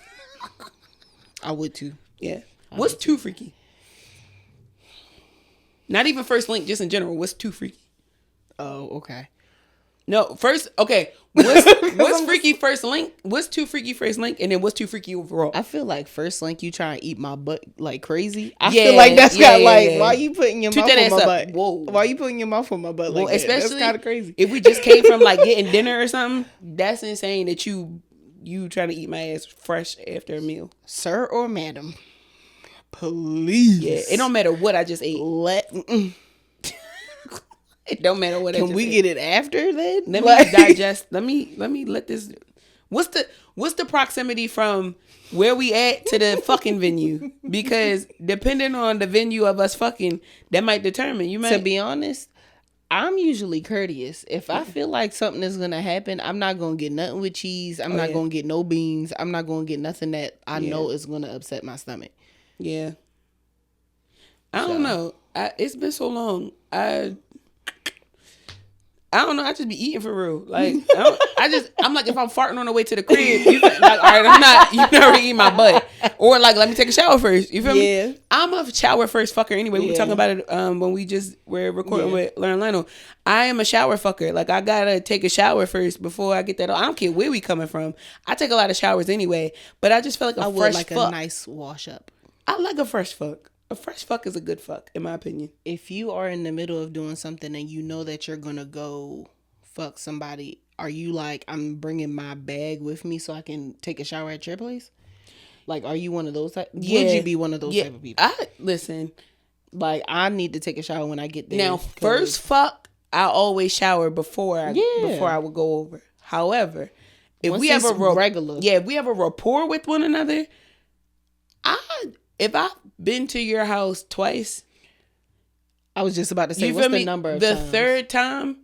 G: I would too.
F: Yeah. What's too freaky? Not even first link, just in general. What's too freaky?
G: Oh, okay.
F: No, first, okay. What's freaky first link? What's too freaky first link? And then what's too freaky overall?
G: I feel like first link you try and eat my butt like crazy. I
F: Yeah,
G: feel like that's
F: yeah,
G: got
F: yeah,
G: like,
F: yeah.
G: why you putting your
F: Toot
G: mouth
F: that
G: on my
F: ass up.
G: butt?
F: Whoa.
G: Why you putting your mouth on my butt like
F: Well,
G: that?
F: especially
G: That's kind of crazy.
F: if we just came from like getting dinner or something, that's insane that you trying to eat my ass fresh after a meal.
G: Sir or madam, please.
F: Yeah, it don't matter what I just ate. It don't matter what I
G: Can
F: just
G: we
F: ate.
G: get it after then?
F: Let
G: Like-
F: me digest. Let me let this. What's the proximity from where we at to the fucking venue? Because depending on the venue of us fucking, that might determine. You might
G: To be honest, I'm usually courteous. If I feel like something is gonna happen, I'm not gonna get nothing with cheese. I'm not
F: yeah.
G: gonna get no beans. I'm not gonna get nothing that I know is gonna upset my stomach.
F: Yeah. I don't know. It's been so long. I don't know. I just be eating for real. Like I'm like if I'm farting on the way to the crib, you like all right, I'm not. You never eat my butt, or like let me take a shower first. You feel
G: Yeah.
F: me? I'm a shower first fucker anyway. We were
G: Yeah.
F: talking about it when we just were recording with Learn Lionel. I am a shower fucker. Like I gotta take a shower first before I get that. I don't care where we coming from. I take a lot of showers anyway, but I just feel like
G: I
F: a
G: would
F: fresh
G: like
F: fuck.
G: a nice wash up.
F: I like a fresh fuck. A fresh fuck is a good fuck, in my opinion.
G: If you are in the middle of doing something and you know that you're gonna go fuck somebody, are you like, I'm bringing my bag with me so I can take a shower at your place? Like, are you one of those type? Would you be one of those type of people?
F: Listen.
G: Like, I need to take a shower when I get there.
F: Now,
G: 'cause-
F: first fuck, I always shower before I
G: Yeah.
F: would go over. However, if
G: Once
F: we have
G: it's
F: a
G: regular.
F: if we have a rapport with one another, if I've been to your house twice,
G: I was just about to say,
F: you
G: what's
F: feel
G: the
F: me?
G: number of
F: The
G: times
F: third time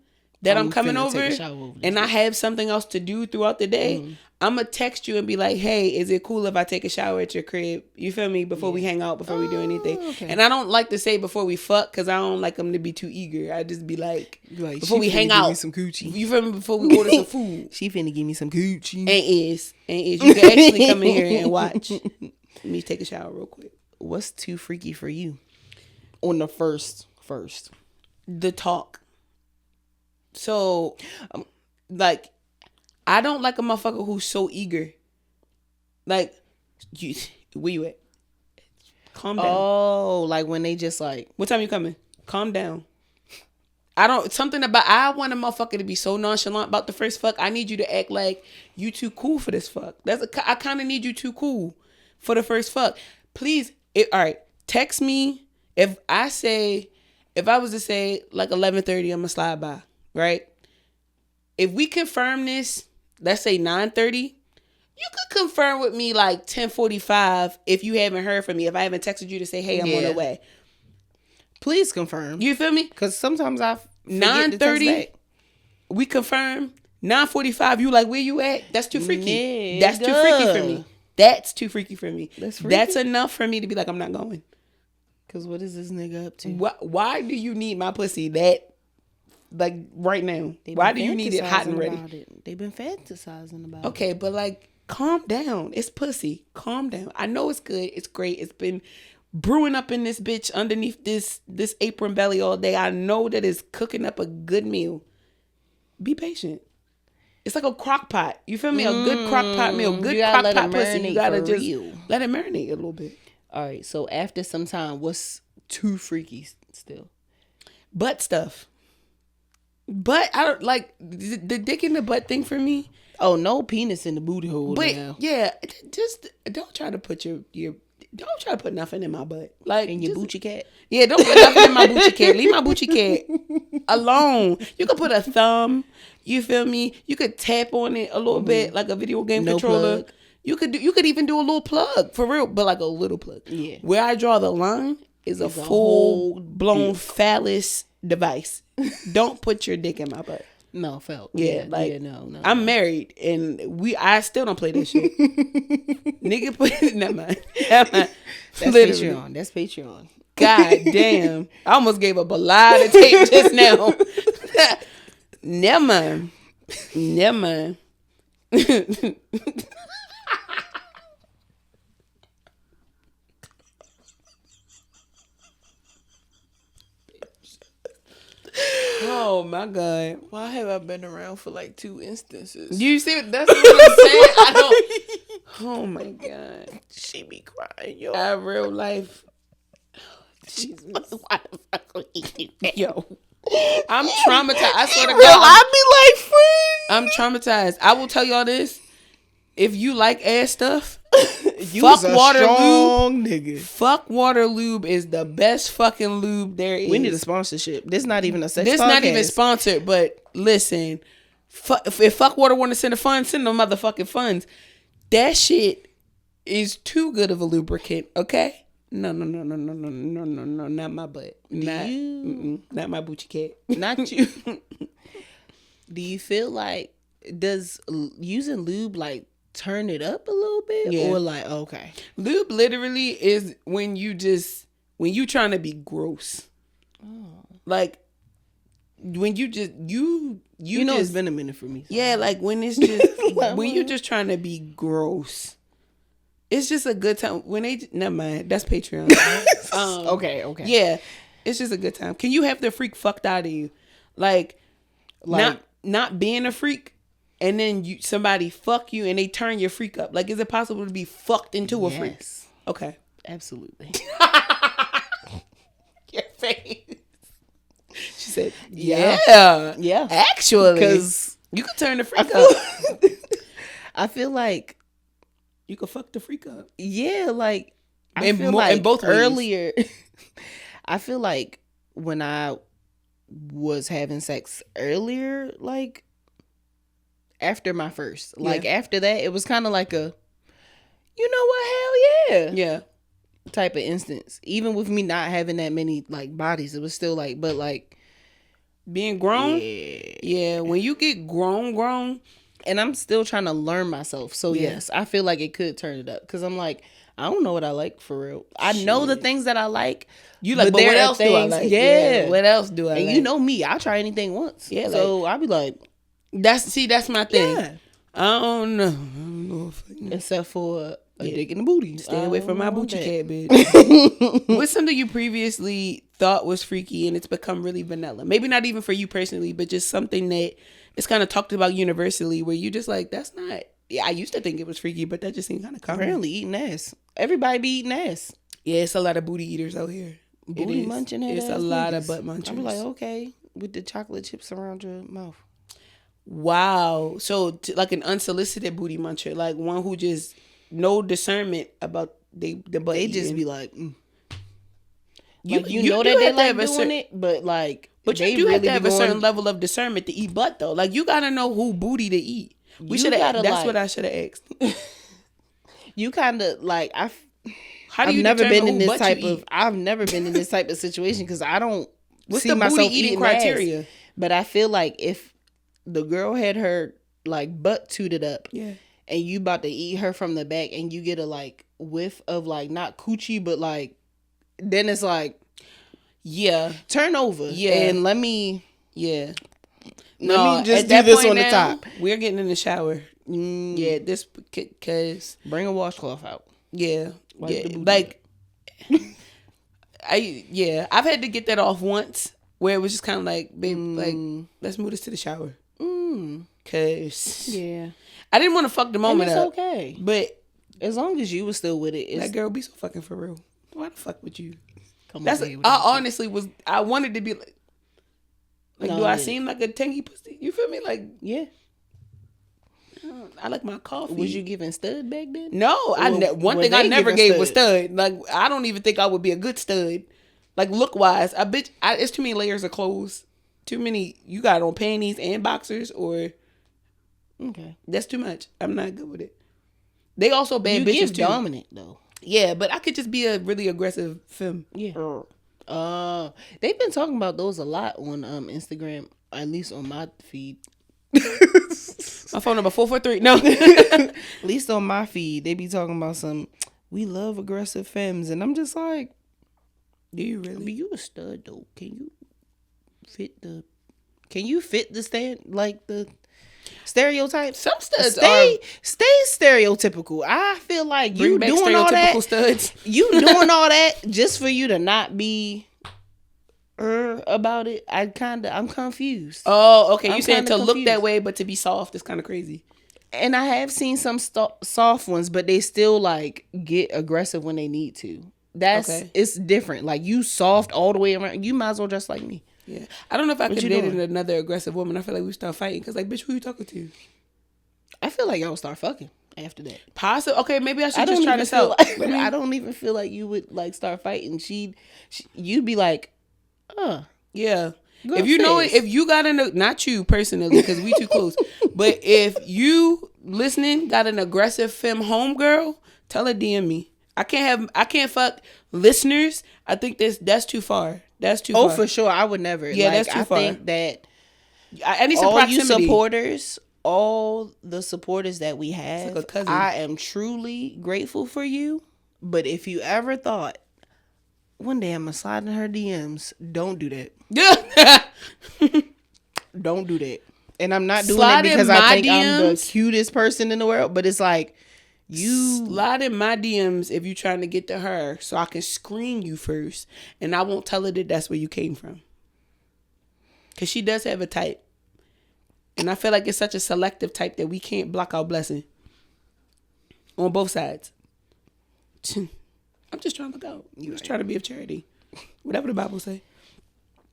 F: that I'm coming
G: finna
F: over,
G: take a shower over this
F: and I have something else to do throughout the day, I'm gonna text you and be like, "Hey, is it cool if I take a shower at your crib?" You feel me? Before we hang out, before we do anything.
G: okay.
F: And I don't like to say before we fuck because I don't like them to be too eager. I just be like,
G: Like,
F: before
G: she
F: we
G: finna
F: hang
G: give me
F: out,
G: some coochie.
F: you feel me? Before we order some food.
G: She finna give me some coochie.
F: And you can actually come in here and watch me take a shower real quick.
G: What's too freaky for you? On the first.
F: The talk. So, like, I don't like a motherfucker who's so eager. Like, where you at? Calm down.
G: Oh, like when they just like.
F: What time you coming? Calm down. I want a motherfucker to be so nonchalant about the first fuck. I need you to act like you too cool for this fuck. I kind of need you too cool for the first fuck. Please, all right, text me. If I was to say like 11:30, I'm gonna slide by, right? If we confirm this, let's say 9:30, you could confirm with me like 10:45 if you haven't heard from me. If I haven't texted you to say, hey, I'm on the way.
G: Please confirm.
F: You feel me?
G: Because sometimes I
F: 9:30, we confirm. 9:45, you like, where you at? That's too freaky.
G: Nigga.
F: That's too freaky for me. That's too freaky for me.
G: That's freaky?
F: That's enough for me to be like, I'm not going.
G: Because what is this nigga up to?
F: Why do you need my pussy that, like, right now? Why do you need it hot and ready?
G: They've been fantasizing about it.
F: Okay, but like, calm down. It's pussy. Calm down. I know it's good. It's great. It's been brewing up in this bitch underneath this apron belly all day. I know that it's cooking up a good meal. Be patient. It's like a crock pot. You feel me? A good crock pot meal. Good crock pot pussy. You gotta just let it marinate a little bit.
G: All right. So after some time, what's too freaky still?
F: Butt stuff. But I don't like the dick in the butt thing for me.
G: Oh, no penis in the booty hole.
F: But
G: now.
F: yeah, just don't try to put your don't try to put nothing in my butt. Like
G: In your Bucci cat?
F: Yeah, don't put nothing in my Bucci cat. Leave my Bucci cat alone. You could put a thumb. You feel me? You could tap on it a little bit like a video game controller.
G: Plug.
F: You could even do a little plug for real, but like a little plug.
G: Yeah.
F: Where I draw the line is a full blown phallus device. Don't put your dick in my butt.
G: No, felt.
F: Yeah,
G: no.
F: I'm married and I still don't play that shit. Nigga put never mind.
G: That's
F: Literally.
G: Patreon. That's Patreon.
F: God damn. I almost gave up a lot of tape just now. Never mind. Never mind. Oh my God.
A: Why have I been around for like 2 instances?
F: You see, that's what I'm saying. I don't. Oh my God.
A: She be crying, yo.
F: Our real life.
G: Jesus. Why the fuck would he do that?
F: Yo. I'm traumatized. I swear to
G: Real,
F: God.
G: I be like, friend.
F: I'm traumatized. I will tell y'all this. If you like ass stuff,
G: You
F: fuck
G: was a
F: water
G: strong
F: lube.
G: nigga.
F: Fuck water lube is the best fucking lube there is.
G: We need a sponsorship. This not even a sex
F: This
G: podcast.
F: not even sponsored, but listen, if fuck water want to send a fund, send them motherfucking funds. That shit is too good of a lubricant. Okay. No, not my butt. Not my Bucci cat.
G: Not you. Do you feel like does using lube like turn it up a little bit?
F: Yeah.
G: Or like, okay.
F: Lube literally is when you trying to be gross. Like when you just you
G: know
F: just,
G: it's been a minute for me. So.
F: Yeah, like when it's just when you just trying to be gross. It's just a good time. When they never mind, that's Patreon.
G: Okay.
F: Yeah. It's just a good time. Can you have the freak fucked out of you? Like not being a freak and then somebody fuck you and they turn your freak up. Like, is it possible to be fucked into a freak? Okay.
G: Absolutely.
F: Your face. She said, yeah. Actually.
G: Because
F: you could turn the freak up.
G: I feel like
F: You could fuck the freak up.
G: yeah, like I
F: In
G: feel
F: mo-
G: like
F: in both ways.
G: earlier I feel like when I was having sex earlier, like after my first, like after that, it was kind of like a, you know what, hell yeah,
F: Yeah.
G: type of instance. Even with me not having that many like bodies, it was still like, but like
F: Being grown?
G: yeah.
F: Yeah. When you get grown,
G: And I'm still trying to learn myself. So yes, I feel like it could turn it up because I'm like, I don't know what I like for real. I know the things that I like.
F: you like, but
G: there
F: what
G: are
F: else do I
G: things-
F: like?
G: Yeah.
F: What else do I
G: And
F: like?
G: you know me, I'll try anything once.
F: Yeah,
G: So I'll be like,
F: that's my thing.
G: yeah.
F: I don't know.
G: Except for a dick in the booty.
F: Stay away from my
G: I don't
F: Bucci
G: want
F: cat, bitch. What's something you previously thought was freaky and it's become really vanilla? Maybe not even for you personally, but just something that it's kind of talked about universally where you just like, that's not, yeah, I used to think it was freaky, but that just seemed kind of
G: that.
F: common.
G: Apparently eating ass. Everybody be eating ass.
F: Yeah, it's a lot of booty eaters out here.
G: Booty munching.
F: It's a lot of butt munchers.
G: I be like, okay, with the chocolate chips around your mouth.
F: Wow. So like an unsolicited booty muncher, like one who just no discernment about the butt.
G: They just
F: eating.
G: be like,
F: You
G: know
F: do
G: that they
F: have to
G: like
F: have a
G: doing it, but like,
F: But
G: they
F: you do have
G: really
F: to have
G: be
F: a certain
G: going-
F: level of discernment to eat butt though. Like you gotta know who booty to eat. We
G: You
F: should have.
G: gotta,
F: That's
G: like-
F: what I should have asked.
G: You kind of like
F: How do
G: I've
F: you
G: never
F: determine
G: been in
F: who
G: this
F: butt
G: type
F: you
G: of.
F: eat?
G: I've never been in this type of situation because I don't
F: What's
G: see
F: the
G: myself
F: booty eating criteria?
G: ass. But I feel like if the girl had her like butt tooted up,
F: Yeah.
G: and you about to eat her from the back, and you get a like whiff of like not coochie, but like, then it's like
F: Yeah.
G: turn over,
F: Yeah.
G: and let me
F: Yeah.
G: let me just
F: at
G: do
F: that
G: this
F: point
G: on the
F: now,
G: top.
F: We're getting in the shower. Yeah, this because
G: Bring a washcloth out.
F: yeah,
G: Wipe
F: yeah,
G: the booty
F: like I've had to get that off once where it was just kind of like, babe, like let's move this to the shower, cause
G: Yeah,
F: I didn't want to fuck the
G: and
F: moment
G: it's
F: up,
G: okay
F: but
G: as long as you was still with it. It's,
F: that girl be so fucking for real. Why the fuck would you?
G: come
F: That's
G: on, babe,
F: I honestly was. I wanted to be like
G: No,
F: do
G: I
F: I
G: didn't.
F: seem like a tangy pussy? You feel me? Like
G: yeah.
F: I like my coffee.
G: Was you giving stud back then?
F: No, one
G: were
F: thing I
G: they
F: never
G: giving
F: gave was stud. Like I don't even think I would be a good stud. Like look wise, it's too many layers of clothes. Too many. You got on panties and boxers, or
G: Okay.
F: that's too much. I'm not good with it. They also bad
G: You
F: bitches
G: give
F: too.
G: dominant though.
F: Yeah, but I could just be a really aggressive femme.
G: Yeah. They've been talking about those a lot on Instagram, at least on my feed.
F: My phone number 443. No.
G: At least on my feed, they be talking about we love aggressive femmes, and I'm just like,
F: Do you really?
G: but you a stud though. Can you fit the stand like the stereotypes?
F: Some studs
G: stay stereotypical. I feel like
F: Bring
G: you
F: back
G: doing all that.
F: stereotypical studs.
G: You doing all that just for you to not be about it. I'm confused.
F: Oh, okay. You
G: I'm
F: saying to
G: kinda
F: look that
G: confused.
F: way, but to be soft is kind of crazy.
G: And I have seen some soft ones, but they still like get aggressive when they need to.
F: Okay.
G: It's different. Like you soft all the way around. You might as well dress like me.
F: Yeah, I don't know if I could
G: you
F: date
G: doing?
F: another aggressive woman. I feel like we start fighting because, like, bitch, who you talking to?
G: I feel like y'all start fucking after that.
F: Possible. Okay, maybe I should
G: I
F: just
G: don't
F: try
G: even
F: this
G: feel
F: out.
G: like, I don't even feel like you would like start fighting. You'd be like,
F: Yeah.
G: Good
F: If you know
G: face.
F: it, if you got not you personally, because we too close, but if you listening got an aggressive femme homegirl, tell her DM me. I can't fuck listeners. I think that's too far. That's too
G: oh,
F: far.
G: for sure, I would never.
F: Yeah,
G: Like,
F: that's too
G: I
F: far.
G: think that
F: I need some
G: all you
F: proximity.
G: supporters, all the supporters that we have,
F: like a cousin.
G: I am truly grateful for you. But if you ever thought one day I'm gonna slide in her DMs, don't do that. Don't do that. And I'm not doing
F: Slide
G: it
F: in
G: because
F: my
G: I think I'm the
F: DMs.
G: cutest person in the world. But it's like you.
F: Slide in my DMs if you're trying to get to her, so I can screen you first, and I won't tell her that that's where you came from. Cause she does have a type, and I feel like it's such a selective type that we can't block our blessing on both sides. I'm just trying to look out. I'm just trying to be of charity, whatever the Bible say.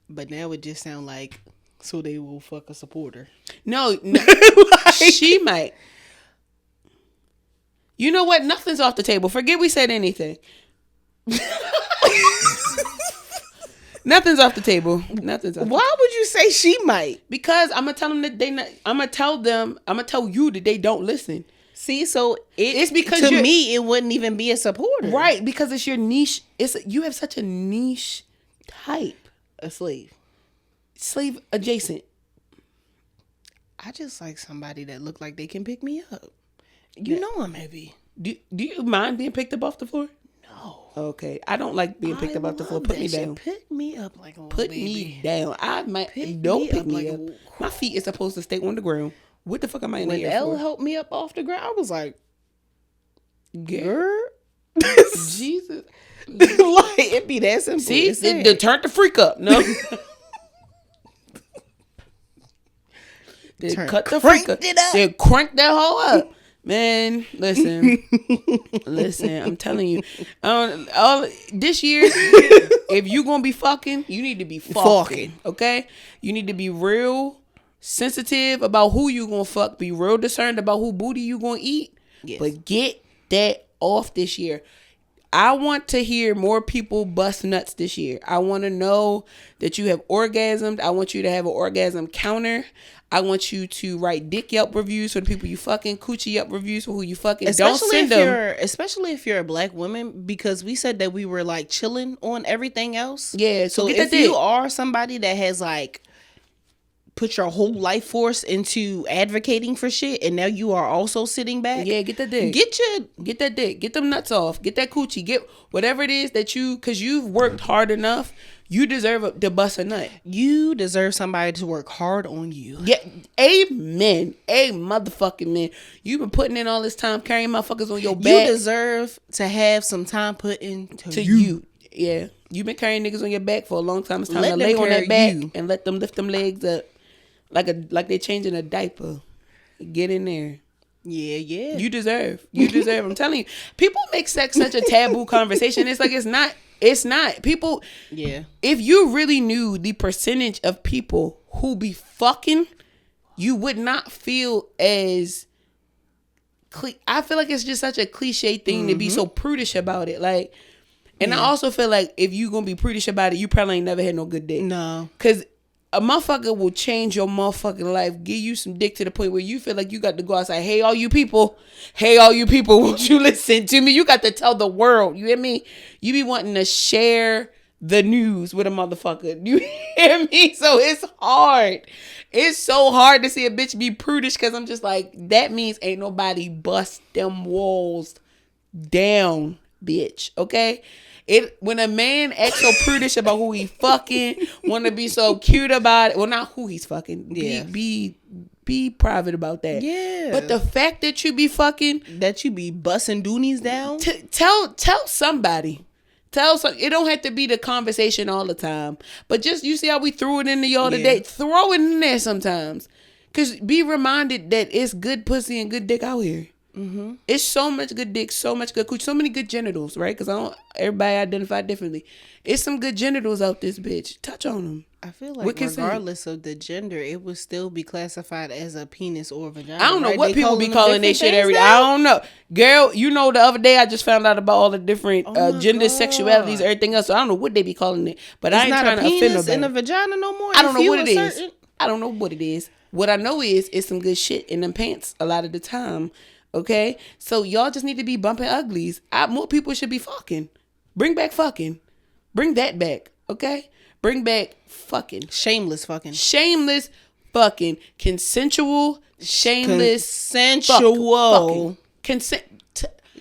G: But now it just sound like so they will fuck a supporter.
F: No, she might. You know what? Nothing's off the table. Forget we said anything. Nothing's off the table. Nothing's off.
G: Why would you say she might?
F: Because I'm gonna tell them that they not. I'm gonna tell them. I'm gonna tell you that they don't listen.
G: See, so
F: It's because
G: to
F: you're-
G: me it wouldn't even be a supporter.
F: Right? Because it's your niche. You have such a niche type.
G: A slave.
F: Slave adjacent.
G: I just like somebody that look like they can pick me up. You know I'm heavy.
F: Do you mind being picked up off the floor?
G: No.
F: Okay. I don't like being picked up off the floor. Put me down.
G: Pick me up like a little
F: Put
G: baby.
F: me down. I might
G: Pick
F: don't
G: me
F: pick
G: up
F: me
G: like
F: up.
G: a-
F: My feet is supposed to stay on the ground. What the fuck am I in
G: When
F: the air
G: Elle
F: for?
G: helped me up off the ground, I was like,
F: Girl.
G: girl.
F: Jesus.
G: Like, it be that simple.
F: See,
G: It's
F: it
G: that.
F: turned the freak up. No. They
G: Turn-
F: cut the freak
G: cranked
F: up.
G: it up.
F: They cranked that hoe up. Man, listen. Listen, I'm telling you. This year, if you gonna be fucking, you need to be fucking. Okay? You need to be real sensitive about who you gonna fuck. Be real discerning about who booty you gonna eat.
G: Yes.
F: But get that off this year. I want to hear more people bust nuts this year. I want to know that you have orgasmed. I want you to have an orgasm counter. I want you to write dick Yelp reviews for the people you fucking, coochie Yelp reviews for who you fucking. Don't send them.
G: Especially if you're a black woman, because we said that we were like chilling on everything else.
F: Yeah,
G: So
F: get
G: if
F: that dick.
G: you are somebody that has like put your whole life force into advocating for shit, and now you are also sitting back.
F: Yeah, get that dick. Get that dick. Get them nuts off. Get that coochie. Get whatever it is that you, because you've worked hard enough. You deserve to bust a nut.
G: You deserve somebody to work hard on you.
F: Yeah, amen. A motherfucking man. You've been putting in all this time carrying motherfuckers on your back.
G: You deserve to have some time put into you.
F: Yeah, you've been carrying niggas on your back for a long time. It's time
G: Let
F: to
G: them
F: lay on that
G: carry
F: back
G: you.
F: and let them lift them legs up like they changing a diaper. Get in there.
G: Yeah.
F: You deserve. I'm telling you, people make sex such a taboo conversation. It's like it's not. It's not. People.
G: Yeah.
F: If you really knew the percentage of people who be fucking, you would not feel as. I feel like it's just such a cliche thing to be so prudish about it. Like, and I also feel like if you gonna be prudish about it, you probably ain't never had no good dick.
G: No.
F: Cause a motherfucker will change your motherfucking life, give you some dick to the point where you feel like you got to go outside. Hey, all you people, won't you listen to me? You got to tell the world. You hear me? You be wanting to share the news with a motherfucker. You hear me? So it's hard. It's so hard to see a bitch be prudish because I'm just like, that means ain't nobody bust them walls down, bitch. Okay? When a man acts so prudish about who he fucking, want to be so cute about it. Well, not who he's fucking.
G: Yeah.
F: Be private about that.
G: Yeah.
F: But the fact that you be fucking,
G: That you be busting doonies down.
F: tell somebody. It don't have to be the conversation all the time. But just, you see how we threw it into y'all today? Throw it in there sometimes. Because be reminded that it's good pussy and good dick out here. Mm-hmm. It's so much good dick, so much good coochie, so many good genitals, right? Because everybody identify differently. It's some good genitals out this bitch. Touch on them.
G: I feel like regardless of the gender, it would still be classified as a penis or a vagina.
F: I don't know
G: right?
F: what
G: They
F: people be
G: them
F: calling their
G: different
F: shit every day.
G: things
F: I
G: now?
F: don't know. Girl, you know the other day I just found out about all the different gender,
G: God.
F: sexualities, everything else. So I don't know what they be calling it. But I
G: It's
F: ain't
G: not
F: trying
G: a
F: to offend
G: penis
F: nobody.
G: and a vagina no more.
F: I don't know
G: If
F: what it
G: you
F: is.
G: certain-
F: I don't know what it is. What I know is it's some good shit in them pants a lot of the time. Okay? So y'all just need to be bumping uglies. More people should be fucking. Bring back fucking. Bring that back. Okay? Bring back fucking.
G: Shameless fucking.
F: Shameless fucking. Consensual. Shameless.
G: Consensual.
F: Consent.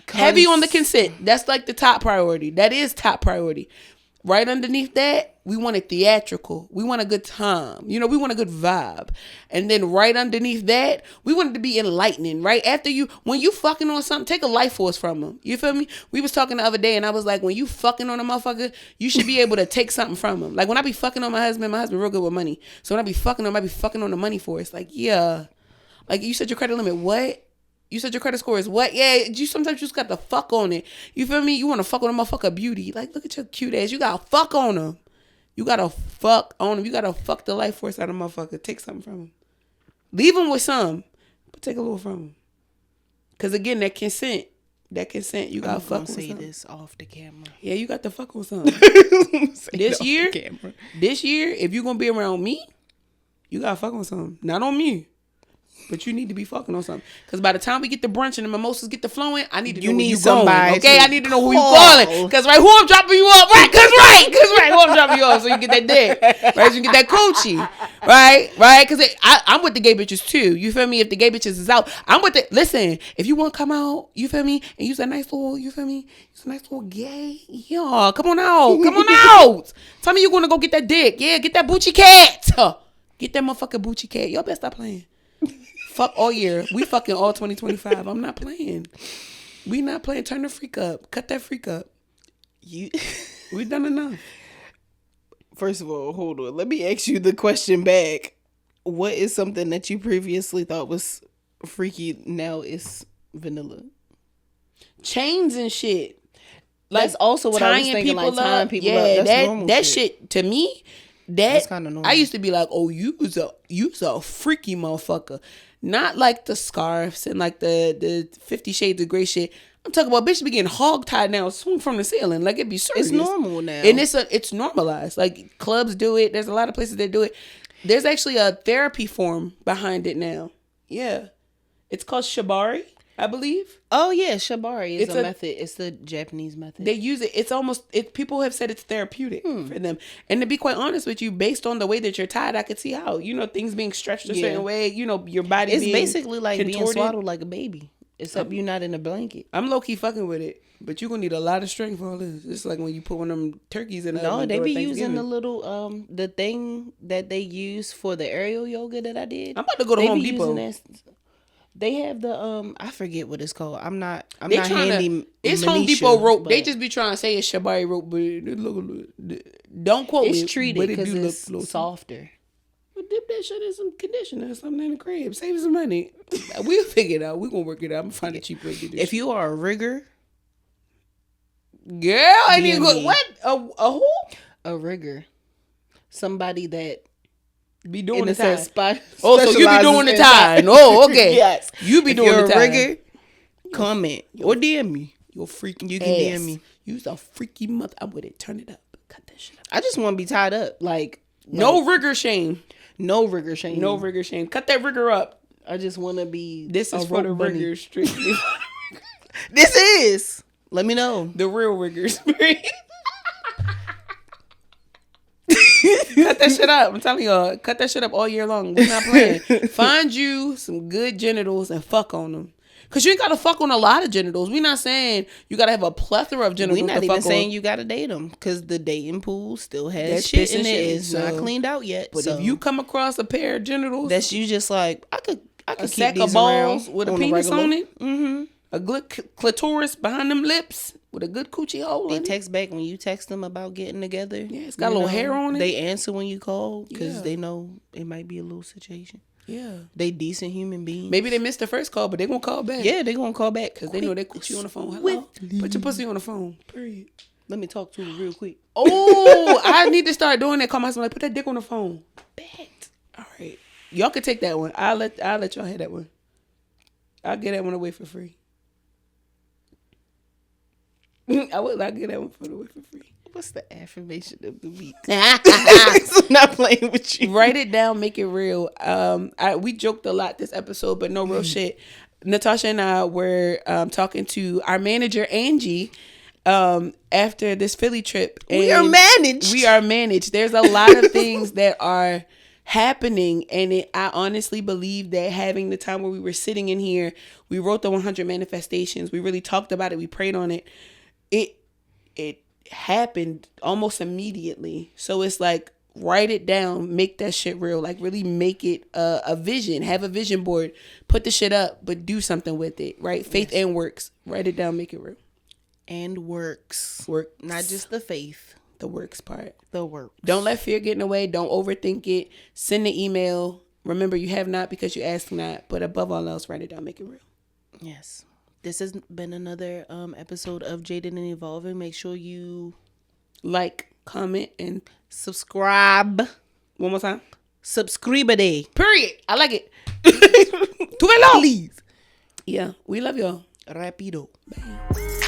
F: Heavy on the consent. That's like the top priority. That is top priority. Right underneath that, we want it theatrical. We want a good time. You know, we want a good vibe. And then right underneath that, we want it to be enlightening. Right after when you fucking on something, take a life force from them. You feel me? We was talking the other day and I was like, when you fucking on a motherfucker, you should be able to take something from him. Like when I be fucking on my husband real good with money. So when I be fucking on him, I be fucking on the money for it. It's like, yeah. Like you said your credit limit, what? You said your credit score is what? Yeah, sometimes you just got to fuck on it. You feel me? You want to fuck on a motherfucker beauty. Like, look at your cute ass. You got to fuck on him. You got to fuck on him. You got to fuck the life force out of motherfucker. Take something from him. Leave him with some, but take a little from him. Because again, that consent, you got to fuck with
G: say
F: something.
G: this off the camera.
F: Yeah, you got to fuck with something. This year, if you're going to be around me, you got to fuck with something. Not on me. But you need to be fucking on something. Because by the time we get the brunch and the mimosas get the flowing, I need to know where you going. Okay? I need to know who you calling. Because who I'm dropping you off. Right? Because who I'm dropping you off so you get that dick. Right? So you get that coochie. Right? Because I'm with the gay bitches too. You feel me? If the gay bitches is out, I'm with the, listen, if you want to come out, you feel me? And use a nice little, you feel me? Use a nice little gay. Yeah, come on out. Tell me you're going to go get that dick. Yeah, get that Bucci cat. Get that motherfucking Bucci cat. Y'all better stop playing. Fuck all year. We fucking all 2025. I'm not playing. We not playing. Turn the freak up. Cut that freak up. We done enough.
G: First of all, hold on. Let me ask you the question back. What is something that you previously thought was freaky now it's vanilla.
F: Chains and shit.
G: That's also what I was
F: tying
G: thinking. Like
F: people
G: tying
F: up.
G: people
F: Yeah,
G: up. That's normal
F: that shit to me.
G: That's kinda normal.
F: I used to be like, oh, you was a freaky motherfucker. Not like the scarves and like the 50 Shades of Grey shit. I'm talking about bitches be getting hog-tied now, swung from the ceiling. Like, it'd be serious.
G: It's normal now.
F: And it's normalized. Like, clubs do it. There's a lot of places that do it. There's actually a therapy form behind it now. Yeah. It's called shibari, I believe.
G: Oh yeah, shibari is
F: It's
G: a
F: a-
G: method. It's the Japanese method.
F: They use it. It's almost people have said it's therapeutic for them. And to be quite honest with you, based on the way that you're tied, I could see how, things being stretched a certain way, your body
G: it's
F: being
G: basically like being
F: contorted.
G: swaddled like a baby, except you're not in a blanket.
F: I'm low key fucking with it, but you're gonna need a lot of strength for all this. It's like when you put one of them turkeys in the
G: No,
F: oven
G: they be
F: during
G: using the
F: Thanksgiving.
G: little the thing that they use for the aerial yoga that I did.
F: I'm about to go to
G: They
F: Home
G: be
F: Depot.
G: using that. They have the I forget what it's called. I'm not
F: They
G: not
F: trying
G: handy.
F: to. It's Home
G: minutia,
F: Depot rope. They
G: but
F: just be trying to say it's shibari rope, but it look. Don't quote me.
G: it's treated
F: but it
G: because
F: do look
G: it's
F: little-
G: softer.
F: Well, dip that shit in some conditioner or something in the crib. Save some money. We'll figure it out. We're gonna work it out. I'm gonna find a cheap way to do this.
G: If you are a rigger,
F: Girl, I need to go.
G: DMV.
F: What? A who?
G: a rigger, somebody that
F: Be doing
G: in
F: the
G: a sense
F: time.
G: spot.
F: Oh, so you be
G: specializes
F: doing the
G: in
F: time. Oh, okay.
G: Yes,
F: You be
G: if
F: doing
G: you're
F: the
G: a
F: time.
G: rigger, comment or DM me.
F: You're freaking
G: You can
F: ass.
G: DM me.
F: You's a freaky mother. I'm with it. Turn it up. Cut that shit up.
G: I just want to be tied up. Like
F: No rigor shame.
G: no rigger shame.
F: No rigor shame. Cut that rigor up.
G: I just want to be.
F: This
G: a
F: is for the
G: rope bunny.
F: riggers strictly.
G: This is. Let me know.
F: The real riggers. Cut that shit up. I'm telling y'all, cut that shit up all year long. We're not playing. Find you some good genitals and fuck on them. Cause you ain't gotta fuck on a lot of genitals. We're not saying you gotta have a plethora of genitals.
G: We're not
F: to
G: even
F: fuck
G: saying
F: on.
G: you got to date them because the dating pool still has
F: That's
G: shit
F: piss
G: in
F: and
G: it.
F: shit,
G: It's not
F: so-
G: cleaned out yet.
F: But
G: so
F: if you come across a pair of genitals,
G: that's you just like I could
F: a
G: keep
F: sack
G: these
F: of balls
G: around
F: with a
G: on
F: penis
G: regular.
F: on it, a good clitoris behind them lips with a good coochie hole
G: They
F: in it.
G: text back when you text them about getting together.
F: Yeah, it's got a little hair on it.
G: They answer when you call because
F: Yeah.
G: they know it might be a little situation.
F: Yeah.
G: They decent human beings.
F: Maybe they missed the first call, but they gonna call back.
G: Yeah, they gonna call back
F: Because they know they put you on the phone. Hello? Put your pussy on the phone. Period.
G: Let me talk to you real quick.
F: Oh, I need to start doing that. Call my son like, put that dick on the phone. Bet. All right. Y'all can take that one. I'll let y'all have that one. I'll get that one away for free. I'll get that one away for free.
G: What's the affirmation of the week? I'm not playing with you.
F: Write it down, make it real. We joked a lot this episode, but no real shit. Natasha and I were talking to our manager Angie after this Philly trip.
G: We are managed.
F: We are managed. There's a lot of things that are happening, and I honestly believe that having the time where we were sitting in here, we wrote the 100 manifestations. We really talked about it. We prayed on it. It happened almost immediately. So it's like, write it down, make that shit real. Like, really make it a vision. Have a vision board. Put the shit up, but do something with it, right? Faith and works. Write it down, make it real.
G: And works.
F: Work.
G: Not just the faith.
F: The works part.
G: The work.
F: Don't let fear get in the way. Don't overthink it. Send the email. Remember, you have not because you ask not. But above all else, write it down, make it real.
G: Yes. This has been another episode of Jaded and Evolving. Make sure you
F: Like, comment, and
G: subscribe.
F: one more time.
G: Subscribe a day.
F: Period. I like it. Too long.
G: Please.
F: Yeah, we love y'all.
G: Rapido.
F: Bye.